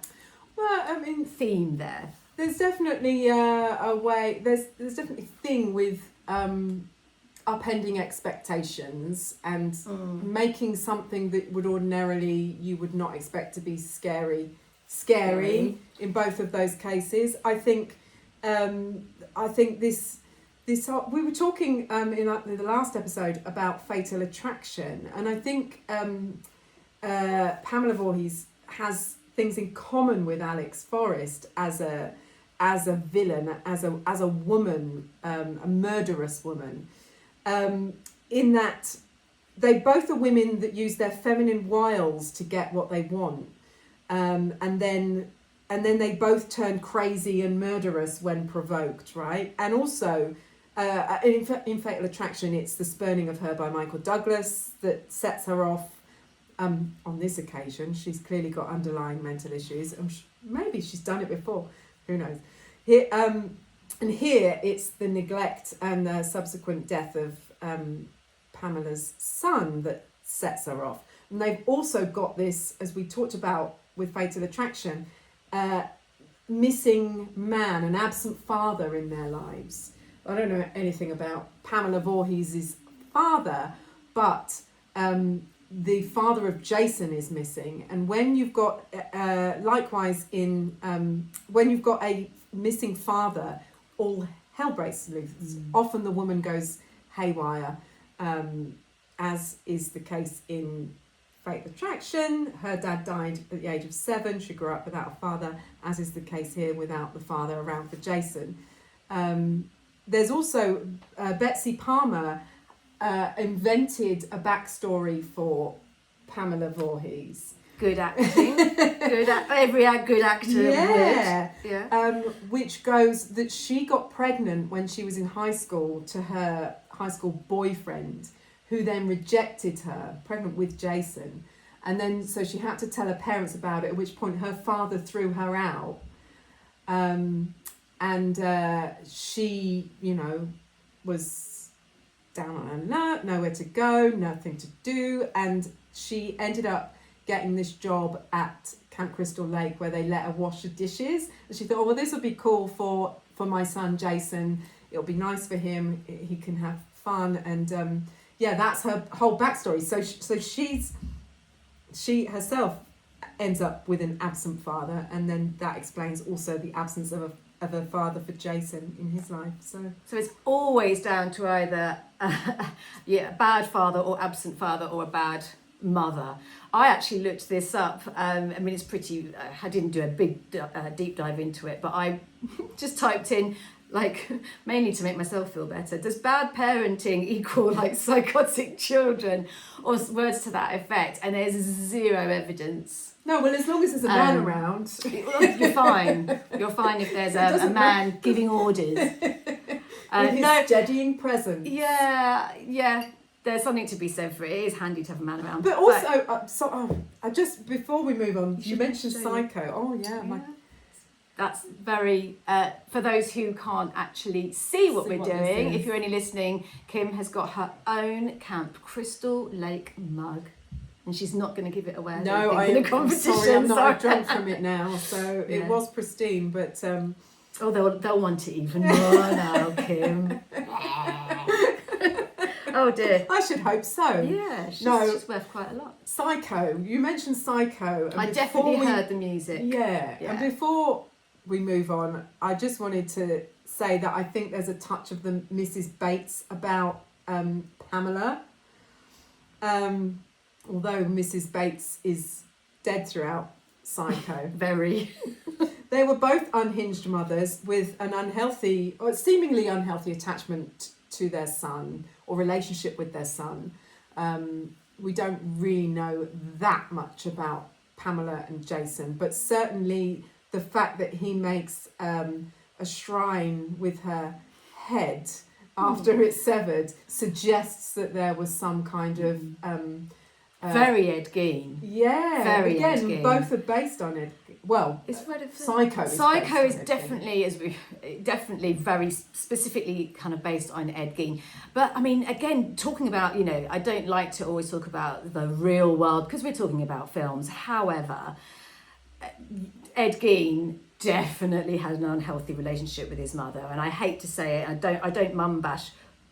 B: Well, I mean,
A: theme there.
B: there's definitely a way. There's definitely a thing with upending expectations and making something that would ordinarily you would not expect to be scary in both of those cases. I think this we were talking in the last episode about Fatal Attraction, and I think Pamela Voorhees has things in common with Alex Forrest as a villain, as a woman, a murderous woman, in that they both are women that use their feminine wiles to get what they want, and then they both turn crazy and murderous when provoked, right? And also, in Fatal Attraction, it's the spurning of her by Michael Douglas that sets her off. On this occasion, she's clearly got underlying mental issues. Maybe she's done it before. Who knows? Here, and here it's the neglect and the subsequent death of Pamela's son that sets her off. And they've also got this, as we talked about with Fatal Attraction, missing man, an absent father in their lives. I don't know anything about Pamela Voorhees' father, but the father of Jason is missing. And when you've got, likewise in, when you've got a missing father, all hell breaks loose. Often the woman goes haywire, as is the case in Fatal Attraction. Her dad died at the age of 7. She grew up without a father, as is the case here, without the father around for Jason. There's also Betsy Palmer invented a backstory for Pamela Voorhees.
A: Good acting. Good actor
B: Yeah.
A: would. Yeah.
B: Which goes that she got pregnant when she was in high school to her high school boyfriend, who then rejected her, pregnant with Jason. And then so she had to tell her parents about it, at which point her father threw her out. She, was down on her luck, nowhere to go, nothing to do, and she ended up getting this job at Camp Crystal Lake where they let her wash the dishes. And she thought, oh, well, this will be cool for my son Jason. It'll be nice for him. He can have fun. And that's her whole backstory. So she herself ends up with an absent father, and then that explains also the absence of a father for Jason in his life. So
A: it's always down to either a bad father or absent father or a bad mother. I actually looked this up. It's pretty. I didn't do a big deep dive into it, but I just typed in, mainly to make myself feel better, does bad parenting equal psychotic children, or words to that effect? And there's zero evidence.
B: No, well, as long as there's a man around,
A: you're fine. You're fine if there's a man giving orders.
B: With his steadying presence.
A: Yeah. There's something to be said for it. It is handy to have a man around.
B: But also, just before we move on, you mentioned Psycho. Oh yeah.
A: That's very, for those who can't actually see what we're doing, if you're only listening, Kim has got her own Camp Crystal Lake mug. And she's not going to give it away. In the competition.
B: Sorry, I'm not drunk from it now. So it was pristine, but
A: they'll want it even more now, Kim. Oh dear.
B: I should hope so.
A: Yeah, she's worth quite a lot.
B: Psycho. You mentioned Psycho. And
A: I definitely heard the music.
B: Yeah. And before we move on, I just wanted to say that I think there's a touch of the Mrs. Bates about Pamela. Although Mrs. Bates is dead throughout Psycho.
A: Very.
B: They were both unhinged mothers with an unhealthy, or seemingly unhealthy attachment to their son or relationship with their son. We don't really know that much about Pamela and Jason, but certainly the fact that he makes a shrine with her head after it's severed suggests that there was some kind of
A: Very Ed Gein.
B: Yeah,
A: Very
B: again,
A: Ed Gein.
B: both are based on it. Well,
A: It's
B: Psycho is
A: Psycho
B: based on
A: is
B: Ed Gein.
A: definitely very specifically kind of based on Ed Gein. But I mean, again, talking about, you know, I don't like to always talk about the real world because we're talking about films. However, Ed Gein definitely had an unhealthy relationship with his mother, and I hate to say it, I don't mum bash,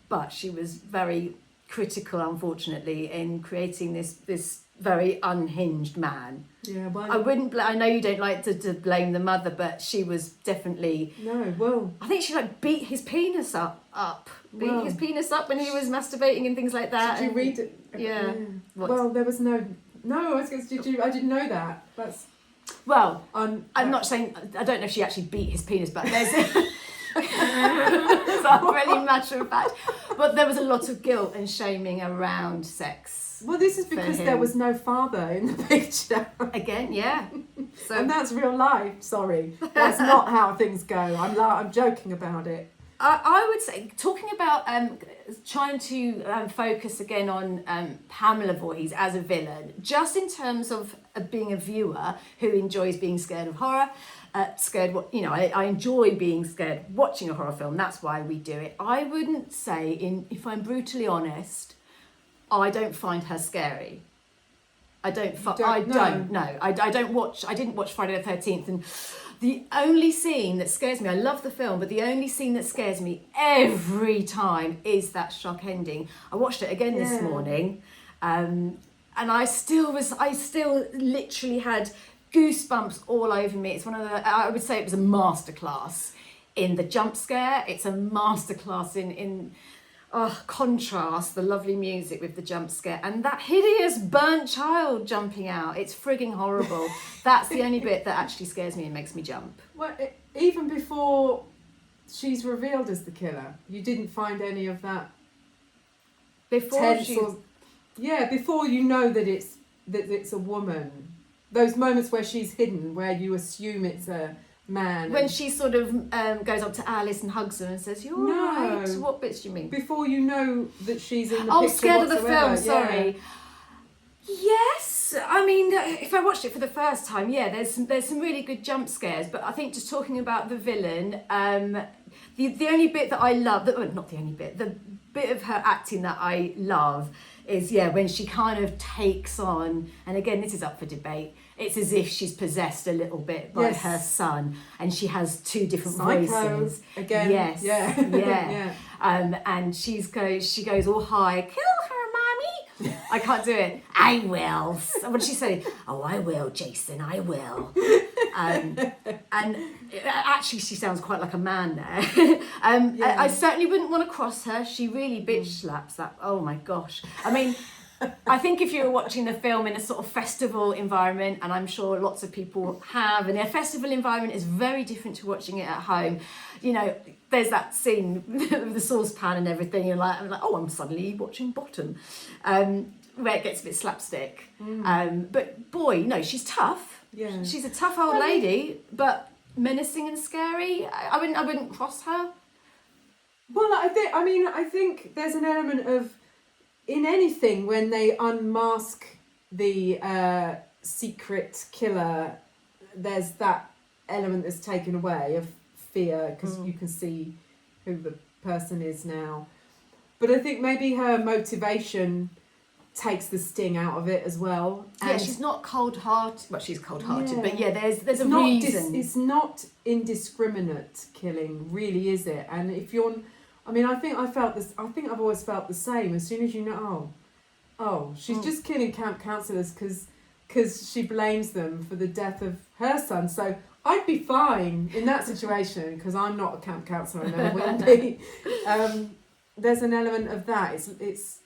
A: but she was very critical, unfortunately, in creating this very unhinged man.
B: Yeah, well,
A: I wouldn't. I know you don't like to blame the mother, but she was definitely.
B: no, well,
A: I think she like beat his penis up,
B: Well,
A: his penis up when he was masturbating and things like that.
B: did you
A: and-
B: read it?
A: Yeah. What?
B: Well, there was no. I was going to. Did you? I didn't know that. That's.
A: Well, I'm not saying. I don't know if she actually beat his penis, but there's. It's not really matter of fact, but there was a lot of guilt and shaming around sex.
B: Well, this is because there
A: him.
B: was no father in the picture.
A: Again, yeah. So
B: And that's real life. Sorry, that's not how things go. I'm joking about it.
A: I would say, talking about trying to focus again on Pamela Voorhees as a villain, just in terms of being a viewer who enjoys being scared of horror, I enjoy being scared watching a horror film. That's why we do it. I wouldn't say, if I'm brutally honest, I don't find her scary. I didn't watch Friday the 13th, and the only scene that scares me, I love the film, but the only scene that scares me every time is that shock ending. I watched it again this morning, and I still literally had goosebumps all over me. It's I would say it was a masterclass in the jump scare. It's a masterclass in contrast, the lovely music with the jump scare, and that hideous burnt child jumping out. It's frigging horrible. That's the only bit that actually scares me and makes me jump.
B: Well, even before she's revealed as the killer, you didn't find any of that
A: Before
B: tense
A: she,
B: before you know that it's a woman. Those moments where she's hidden, where you assume it's a man.
A: when she sort of goes up to Alice and hugs her and says, "You're
B: No.
A: all right." What bits do you mean?
B: Before you know that she's in the
A: Oh,
B: picture
A: scared of the
B: whatsoever,
A: film. Sorry. Yes, I mean, if I watched it for the first time, there's some really good jump scares. But I think just talking about the villain, the only bit that I love, not the only bit, the bit of her acting that I love is when she kind of takes on, and again this is up for debate, it's as if she's possessed a little bit by
B: Yes.
A: her son, and she has two different
B: Psycho
A: voices.
B: again.
A: Yes.
B: Yeah.
A: Yeah.
B: Yeah.
A: And she goes all high, "Kill her, mommy." I can't do it. "I will." What did she say? "Oh, I will, Jason, I will." And actually she sounds quite like a man there. I certainly wouldn't want to cross her. She really bitch slaps that. Oh my gosh. I mean, I think if you were watching the film in a sort of festival environment, and I'm sure lots of people have, and a festival environment is very different to watching it at home. You know, there's that scene with the saucepan and everything, and I'm like, oh, I'm suddenly watching Bottom, where it gets a bit slapstick. But boy, no, she's tough.
B: Yeah.
A: She's a tough old lady, but menacing and scary. I wouldn't cross her.
B: Well, I think there's an element of, in anything, when they unmask the secret killer, there's that element that's taken away of fear, because you can see who the person is now. But I think maybe her motivation takes the sting out of it as well.
A: Yeah, she's not cold-hearted. Well, she's cold-hearted, but there's a
B: not
A: reason.
B: It's not indiscriminate killing, really, is it? And if you're, I think I felt this. I think I've always felt the same. As soon as you know, she's just killing camp counselors because she blames them for the death of her son. So I'd be fine in that situation, because I'm not a camp counsellor, I never will be. There's an element of that. It's.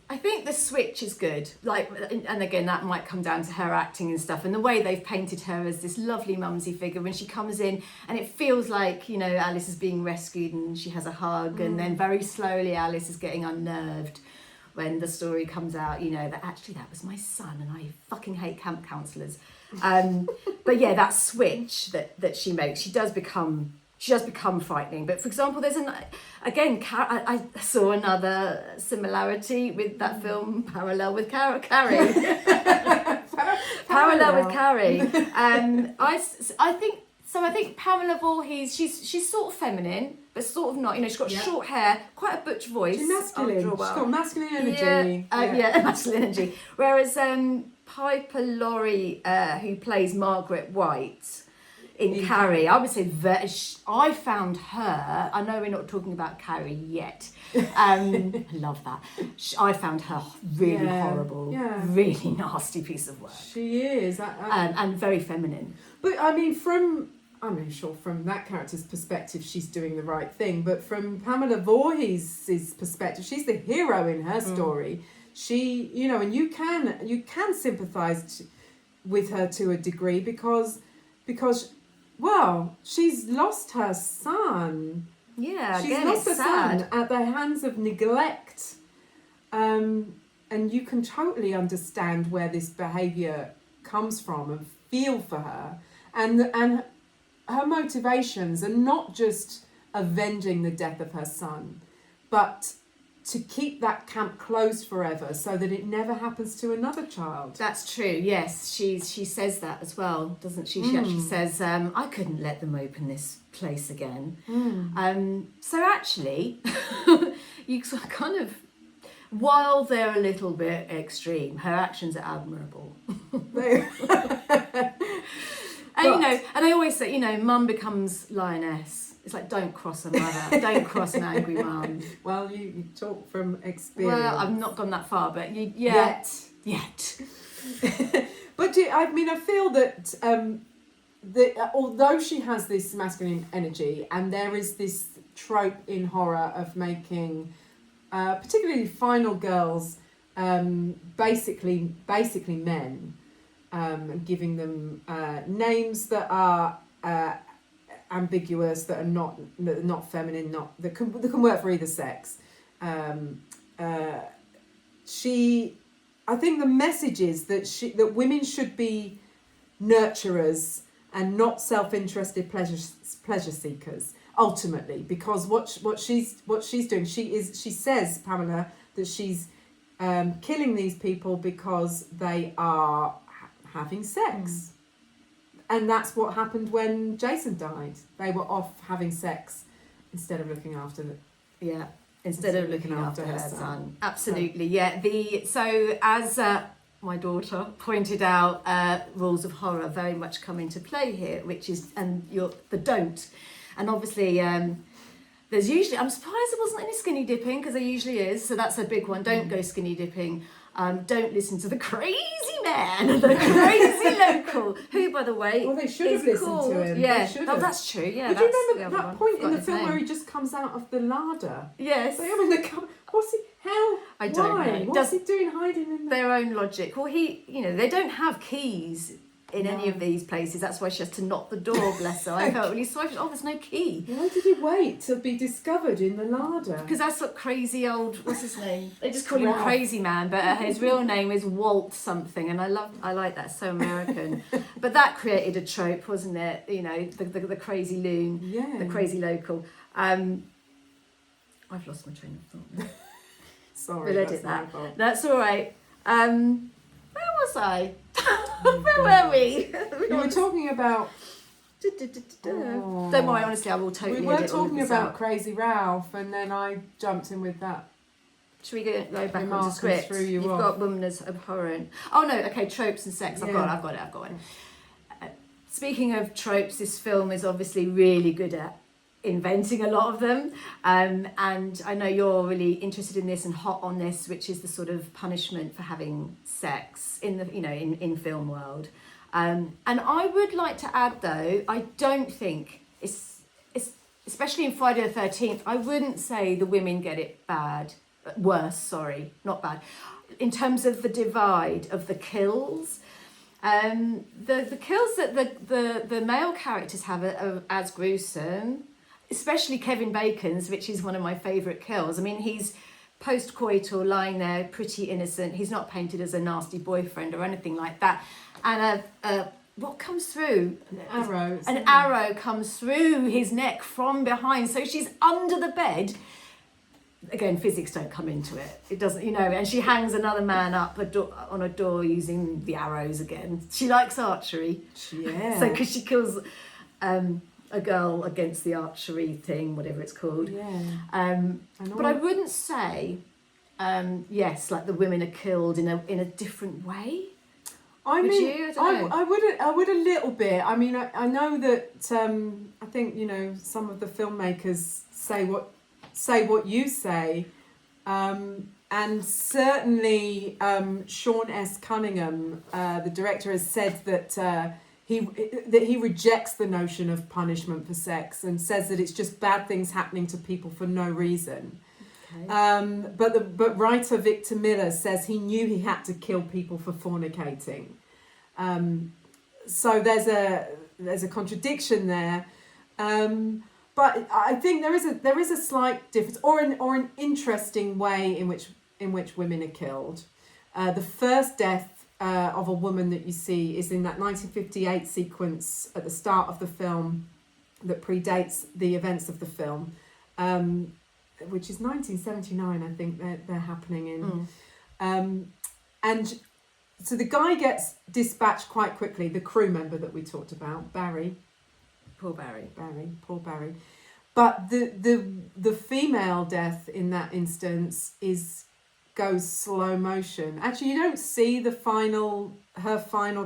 A: I think the switch is good. And again, that might come down to her acting and stuff, and the way they've painted her as this lovely mumsy figure when she comes in, and it feels like, Alice is being rescued and she has a hug, and then very slowly Alice is getting unnerved when the story comes out, that actually that was my son and I fucking hate camp counsellors. But that switch that she makes, she does become she does become frightening. But for example, there's I saw another similarity with that film, parallel with Carrie. Parallel with Carrie. I think Pamela Voorhees, she's sort of feminine, but sort of not. She's got short hair, quite a butch voice.
B: She's masculine. She's got masculine energy.
A: Masculine energy. Whereas Piper Laurie, who plays Margaret White in Carrie, I would say I found her. I know we're not talking about Carrie yet. I love that. I found her really horrible, really nasty piece of work.
B: She is,
A: and very feminine.
B: But I'm sure from that character's perspective, she's doing the right thing. But from Pamela Voorhees' perspective, she's the hero in her story. She, and you can sympathise with her to a degree because, well, she's lost her son.
A: Yeah,
B: she's lost her son at the hands of neglect, and you can totally understand where this behaviour comes from and feel for her, and her motivations are not just avenging the death of her son, but to keep that camp closed forever so that it never happens to another child.
A: That's true, yes. She says that as well, doesn't she? She actually says, I couldn't let them open this place again. So actually, you kind of, while they're a little bit extreme, her actions are admirable. And I always say, mum becomes lioness. It's like, don't cross a mother, don't cross an angry mum.
B: Well, you talk from experience.
A: Well, I've not gone that far, but yet.
B: But I feel that although she has this masculine energy, and there is this trope in horror of making, particularly final girls, basically men, giving them names that are ambiguous, that are not feminine, that can work for either sex. I think the message is that women should be nurturers and not self-interested pleasure seekers ultimately, because what she's doing, she says, Pamela, that she's killing these people because they are having sex. And that's what happened when Jason died. They were off having sex instead of looking after
A: instead of looking after her son. Absolutely, yeah. So as my daughter pointed out, rules of horror very much come into play here, which is the don't. And obviously, there's usually, I'm surprised there wasn't any skinny dipping, because there usually is. So that's a big one. Don't go skinny dipping. Don't listen to the crazy man, the crazy local, who, by the way,
B: they should have listened to him.
A: Yeah, that's true. Yeah,
B: but do you remember that point in the film where he just comes out of the larder?
A: Yes.
B: What's he? How?
A: I don't know.
B: What's he doing hiding in
A: their own logic? Well, they don't have keys in any of these places. That's why she has to knock the door, bless her. I felt really sorry. There's no key.
B: Why did he wait to be discovered in the larder?
A: Because that's what crazy old, what's his name? They just call him Crazy Man, but his real name is Walt something, and I like that, so American. But that created a trope, wasn't it? The crazy loon, the crazy local. I've lost my train of thought now.
B: Sorry,
A: we'll edit that. That's all right. Where was I? Where were we?
B: We were talking about...
A: Don't worry, honestly, I will totally edit all of this.
B: We were talking about Crazy Ralph, and then I jumped in with that.
A: Should we go back onto script? You've got woman as abhorrent. Oh no, okay, tropes and sex. I've got it. Speaking of tropes, this film is obviously really good at inventing a lot of them, and I know you're really interested in this and hot on this, which is the sort of punishment for having sex in the in film world. And I would like to add, though, I don't think it's especially in Friday the 13th, I wouldn't say the women get it worse, not bad, in terms of the divide of the kills. The kills that the male characters have are as gruesome, especially Kevin Bacon's, which is one of my favourite kills. I mean, he's post-coital, lying there, pretty innocent. He's not painted as a nasty boyfriend or anything like that. And what comes through?
B: Arrow.
A: An arrow comes through his neck from behind. So she's under the bed. Again, physics don't come into it. It doesn't, and she hangs another man up on a door using the arrows again. She likes archery.
B: Yeah.
A: So, because she kills a girl against the archery thing, whatever it's called.
B: Yeah.
A: But I wouldn't say, yes, like the women are killed in a different way.
B: I
A: Would
B: mean,
A: you? I don't know.
B: I would a little bit. I mean, I know that I think some of the filmmakers say what you say, and certainly Sean S. Cunningham, the director, has said that he rejects the notion of punishment for sex and says that it's just bad things happening to people for no reason.
A: Okay.
B: But writer Victor Miller says he knew he had to kill people for fornicating. So there's a contradiction there. But I think there is a slight difference, or an interesting way in which women are killed. The first death of a woman that you see is in that 1958 sequence at the start of the film that predates the events of the film, which is 1979, I think they're happening in. And so the guy gets dispatched quite quickly, the crew member that we talked about, Barry.
A: Poor Barry.
B: Poor Barry. But the female death in that instance goes slow motion. Actually, you don't see her final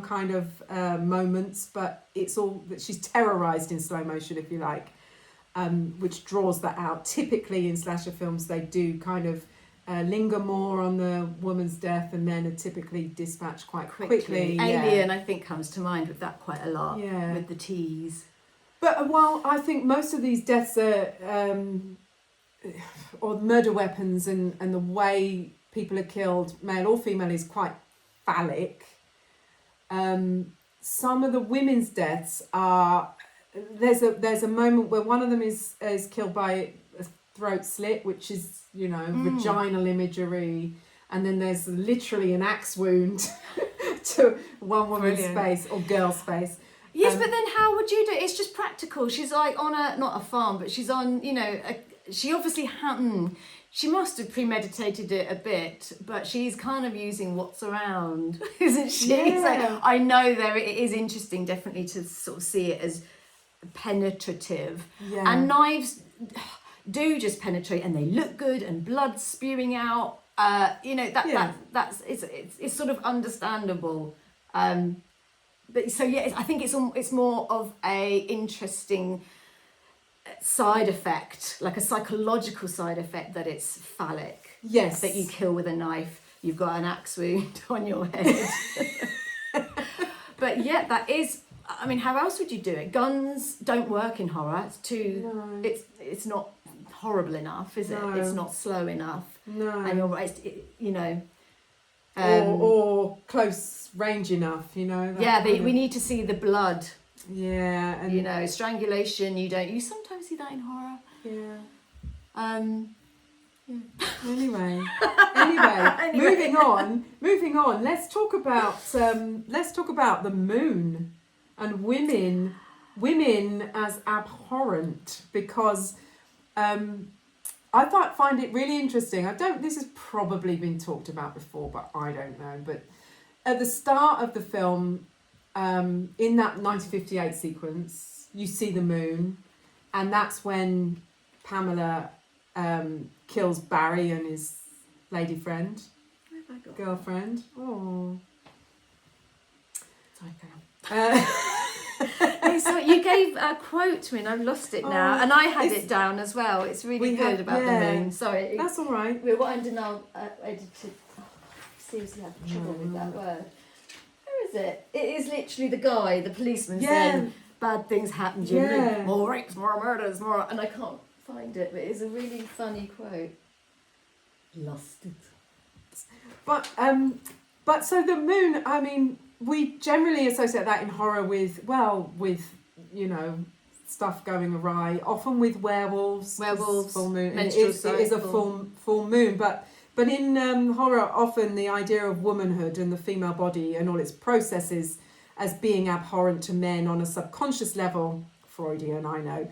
B: kind of moments, but it's all that she's terrorized in slow motion, if you like, which draws that out. Typically in slasher films, they do kind of linger more on the woman's death and then are typically dispatched quite quickly.
A: Alien, I think, comes to mind with that quite a lot.
B: Yeah.
A: With the tease.
B: But while I think most of these deaths are, or murder weapons and the way people are killed, male or female, is quite phallic, some of the women's deaths are, there's a moment where one of them is killed by a throat slit, which is, vaginal imagery, and then there's literally an axe wound to one woman's face or girl's face.
A: Yes, but then how would you do it? It's just practical. She's like on not a farm, but she's on, she obviously hadn't, she must have premeditated it a bit, but she's kind of using what's around, isn't she?
B: Yeah.
A: So I know it is interesting, definitely, to sort of see it as penetrative.
B: Yeah.
A: And knives do just penetrate, and they look good, and blood spewing out. That's it's sort of understandable. But so I think it's more of a interesting side effect, like a psychological side effect, that it's phallic.
B: Yes.
A: That you kill with a knife, you've got an axe wound on your head. But yeah, that is. I mean, how else would you do it? Guns don't work in horror. It's too.
B: No.
A: It's not horrible enough, is it?
B: No.
A: It's not slow enough.
B: No.
A: And you're right.
B: Or close range enough,
A: we need to see the blood.
B: Yeah, and
A: Strangulation. You sometimes see that in horror.
B: Yeah.
A: Yeah.
B: Anyway, moving on. Let's talk about the moon and women as abhorrent, because I find it really interesting. This has probably been talked about before, but I don't know. But at the start of the film, in that 1958 sequence, you see the moon, and that's when Pamela kills Barry and his lady friend, girlfriend. Oh,
A: sorry, so you gave a quote to me, and I've lost it now, and I had it down as well. It's really good about the moon. Sorry,
B: that's all right.
A: We're winding now. Edited. Seriously, have trouble with that word. Where is it? It is literally the guy, the policeman, saying bad things happen generally. More rapes, more murders, more, and I can't find it, but it's a really funny quote. Lost it.
B: But so the moon, I mean, we generally associate that in horror with stuff going awry, often with werewolves, full moon. It is a full moon, but in horror, often the idea of womanhood and the female body and all its processes as being abhorrent to men on a subconscious level. Freudian, I know.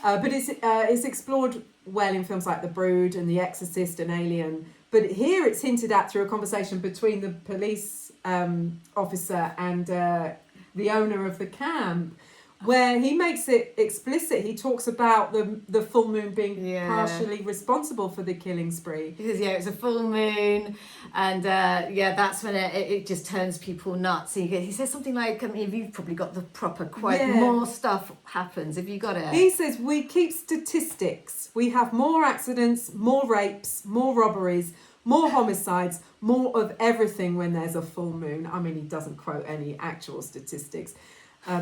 B: But it's explored well in films like The Brood and The Exorcist and Alien. But here it's hinted at through a conversation between the police officer and the owner of the camp, where he makes it explicit. He talks about the full moon being partially responsible for the killing spree.
A: Because it's a full moon, and that's when it just turns people nuts. He says something like, if you've probably got the proper quote, more stuff happens. Have you got it?
B: He says, we keep statistics. We have more accidents, more rapes, more robberies, more homicides, more of everything when there's a full moon. I mean, he doesn't quote any actual statistics.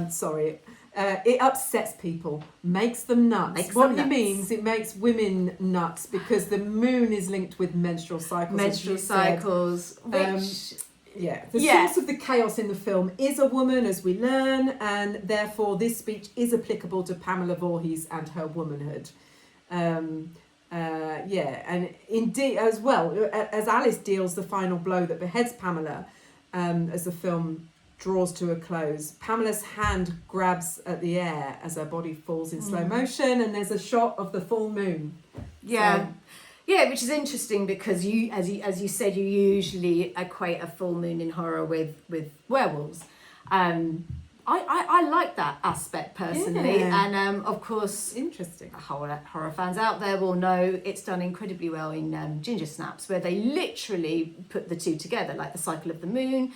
B: Sorry. It upsets people, makes them nuts. What he means, it makes women nuts because the moon is linked with menstrual cycles.
A: Menstrual cycles, which...
B: source of the chaos in the film is a woman, as we learn, and therefore this speech is applicable to Pamela Voorhees and her womanhood. And indeed, as well, as Alice deals the final blow that beheads Pamela, as the film draws to a close, Pamela's hand grabs at the air as her body falls in slow motion, and there's a shot of the full moon.
A: Which is interesting because you, as you said, you usually equate a full moon in horror with werewolves. I like that aspect personally, and of course,
B: interesting.
A: Horror fans out there will know it's done incredibly well in Ginger Snaps, where they literally put the two together, like the cycle of the moon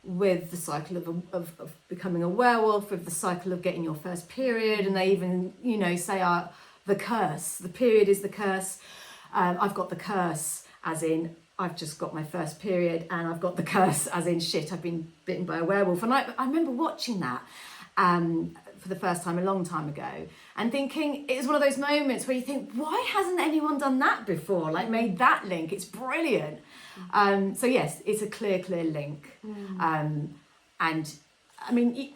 A: with the cycle of becoming a werewolf, with the cycle of getting your first period, and they even say the curse. The period is the curse. I've got the curse, as in I've just got my first period, and I've got the curse, as in shit, I've been bitten by a werewolf. And I remember watching that for the first time a long time ago, and thinking it was one of those moments where you think, why hasn't anyone done that before? Like, made that link? It's brilliant. So yes, it's a clear link. And I mean,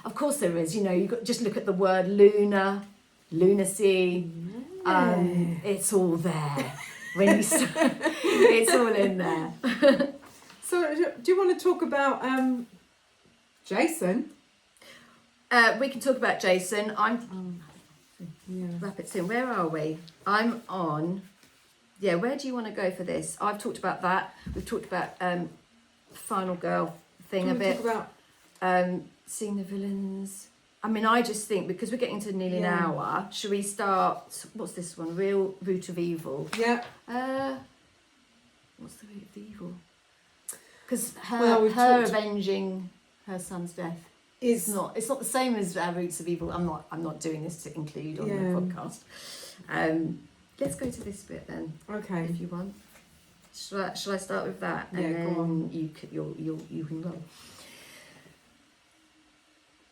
A: of course there is. You got just look at the word lunar, lunacy. It's all there. When you it's all in there.
B: So, do you want to talk about Jason?
A: We can talk about Jason. Wrap it soon. Where are we? I'm on. Yeah, where do you want to go for this? I've talked about that. We've talked about Final Girl thing a bit.
B: Talk about
A: seeing the villains. I mean, I just think because we're getting to nearly an hour, should we start? What's this one? Real Root of Evil.
B: Yeah.
A: What's the root of the evil? Because her avenging her son's death is not. It's not the same as Roots of Evil. I'm not doing this to include on the podcast. Let's go to this bit then.
B: Okay.
A: If you want. Shall I start with that? And
B: then
A: go on. You can roll.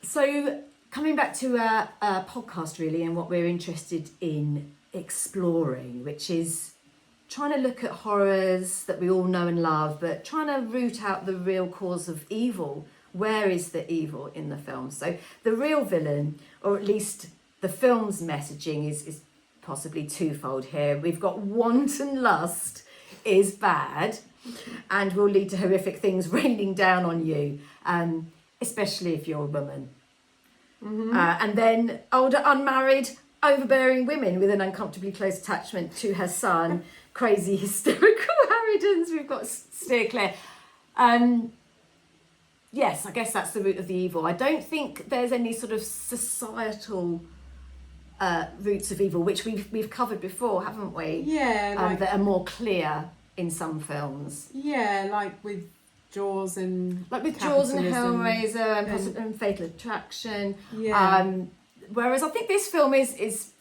A: So coming back to our podcast really, and what we're interested in exploring, which is trying to look at horrors that we all know and love, but trying to root out the real cause of evil. Where is the evil in the film? So the real villain, or at least the film's messaging, is possibly twofold here. We've got wanton lust is bad and will lead to horrific things raining down on you, especially if you're a woman. And then older, unmarried, overbearing women with an uncomfortably close attachment to her son, crazy, hysterical harridans. We've got steer clear. Yes, I guess that's the root of the evil. I don't think there's any sort of societal roots of evil, which we've covered before, haven't we?
B: Yeah.
A: That are more clear in some films.
B: Yeah, like with Jaws and
A: Jaws and Hellraiser and Fatal Attraction.
B: Yeah.
A: Whereas I think this film is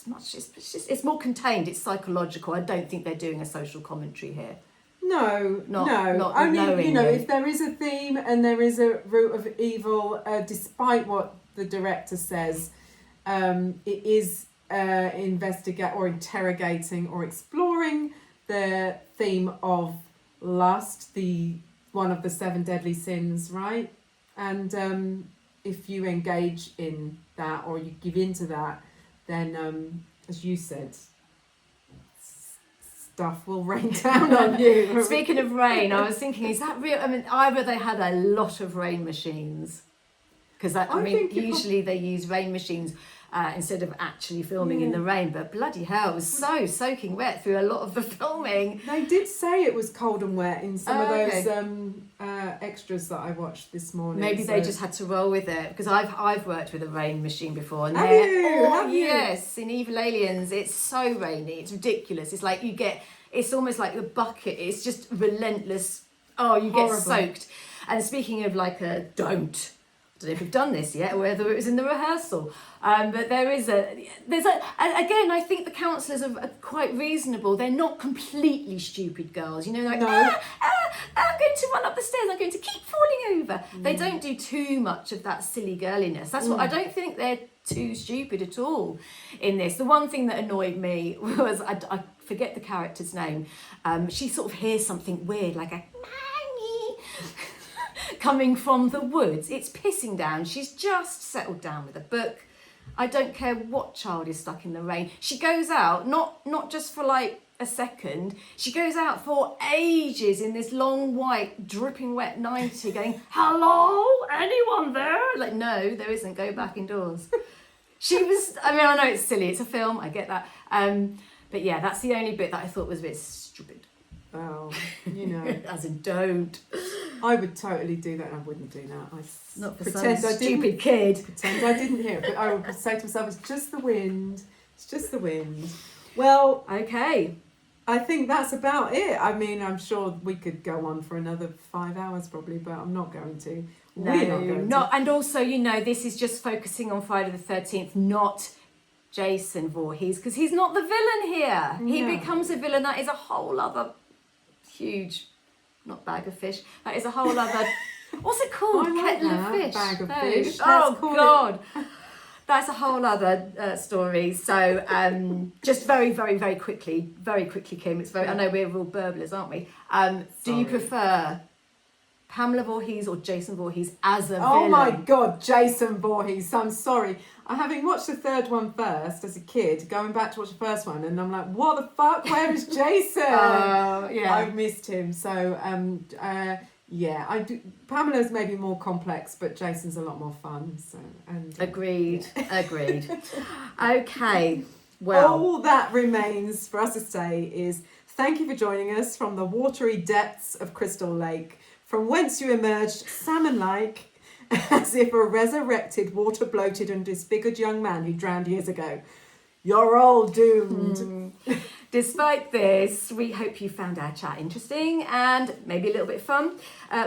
A: much. It's more contained. It's psychological. I don't think they're doing a social commentary here.
B: No.
A: Not
B: only
A: knowingly.
B: if there is a theme and there is a root of evil, despite what the director says, it is investigate or interrogating or exploring the theme of lust, one of the 7 deadly sins, right? And if you engage in that or you give into that, then as you said, stuff will rain down on you.
A: Speaking of rain, I was thinking, is that real? I mean, either they had a lot of rain machines because I
B: I
A: mean,
B: think you
A: usually they use rain machines instead of actually filming in the rain. But bloody hell, it was so soaking wet through a lot of the filming.
B: They did say it was cold and wet in some of
A: Okay.
B: those extras that I watched this morning.
A: Maybe they
B: so-
A: just had to roll with it, because I've worked with a rain machine before, and
B: Have
A: they're-
B: you?
A: oh
B: Have you?
A: yes, in Evil Aliens, it's so rainy, it's ridiculous. It's like it's almost like the bucket. It's just relentless. Oh, you get
B: Horrible.
A: soaked. And speaking of like I don't know if we've done this yet, or whether it was in the rehearsal. But there's and again, I think the counsellors are quite reasonable. They're not completely stupid girls. You know, they're like,
B: No.
A: I'm going to run up the stairs. I'm going to keep falling over. They don't do too much of that silly girliness. That's what I don't think they're too stupid at all in this. The one thing that annoyed me was I forget the character's name. She sort of hears something weird, like a coming from the woods. It's pissing down. She's just settled down with a book. I don't care what child is stuck in the rain. She goes out, not just for like a second. She goes out for ages in this long white dripping wet 90 going, hello, anyone there? Like, no, there isn't. Go back indoors. She was, I mean, I know it's silly. It's a film. I get that. But yeah, that's the only bit that I thought was a bit stupid.
B: Oh, you know.
A: As in, don't.
B: I would totally do that. I wouldn't do that. I
A: Not for
B: pretend
A: some
B: I didn't
A: stupid kid.
B: pretend I didn't hear it, but I would say to myself, it's just the wind. It's just the wind. Well,
A: Okay.
B: I think that's about it. I mean, I'm sure we could go on for another 5 hours probably, but I'm not going to.
A: No,
B: We're not going
A: not. And also, you know, this is just focusing on Friday the 13th, not Jason Voorhees, because he's not the villain here. He
B: No.
A: becomes a villain. That is a whole other huge, not bag of fish. That is a whole other. What's it called?
B: I like
A: Kettle
B: that,
A: of fish.
B: bag of
A: No.
B: fish.
A: Oh
B: Let's call it-
A: God. That's a whole other story. So, just very, very, very quickly, Kim. It's very. I know we're all burblers, aren't we? Do you
B: Sorry.
A: prefer Pamela Voorhees or Jason Voorhees as a villain?
B: Oh my God, Jason Voorhees. I'm sorry. I having watched the third one first as a kid, going back to watch the first one, and I'm like, what the fuck? Where is Jason?
A: Yeah.
B: I missed him. So, yeah, I do. Pamela's maybe more complex, but Jason's a lot more fun. So, and
A: Agreed. Okay. Well,
B: all that remains for us to say is thank you for joining us from the watery depths of Crystal Lake, from whence you emerged salmon-like, as if a resurrected, water-bloated and disfigured young man who drowned years ago. You're all doomed.
A: despite this, we hope you found our chat interesting and maybe a little bit fun.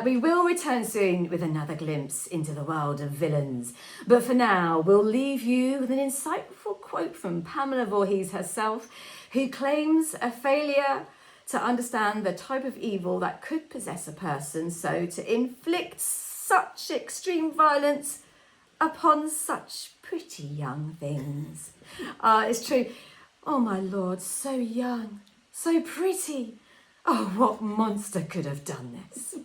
A: We will return soon with another glimpse into the world of villains. But for now, we'll leave you with an insightful quote from Pamela Voorhees herself, who claims a failure to understand the type of evil that could possess a person, so to inflict such extreme violence upon such pretty young things. It's true. Oh my lord, so young, so pretty. Oh, what monster could have done this?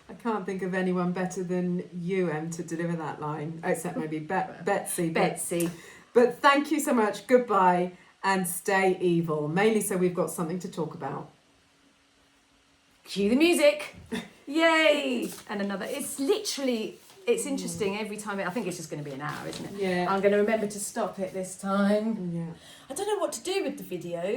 B: I can't think of anyone better than you, Em, to deliver that line, except maybe Betsy.
A: Betsy.
B: But thank you so much. Goodbye and stay evil, mainly so we've got something to talk about.
A: Cue the music. Yay! And another. It's literally, it's interesting every time. I think it's just going to be an hour, isn't it?
B: Yeah.
A: I'm going to remember to stop it this time.
B: Yeah.
A: I don't know what to do with the videos.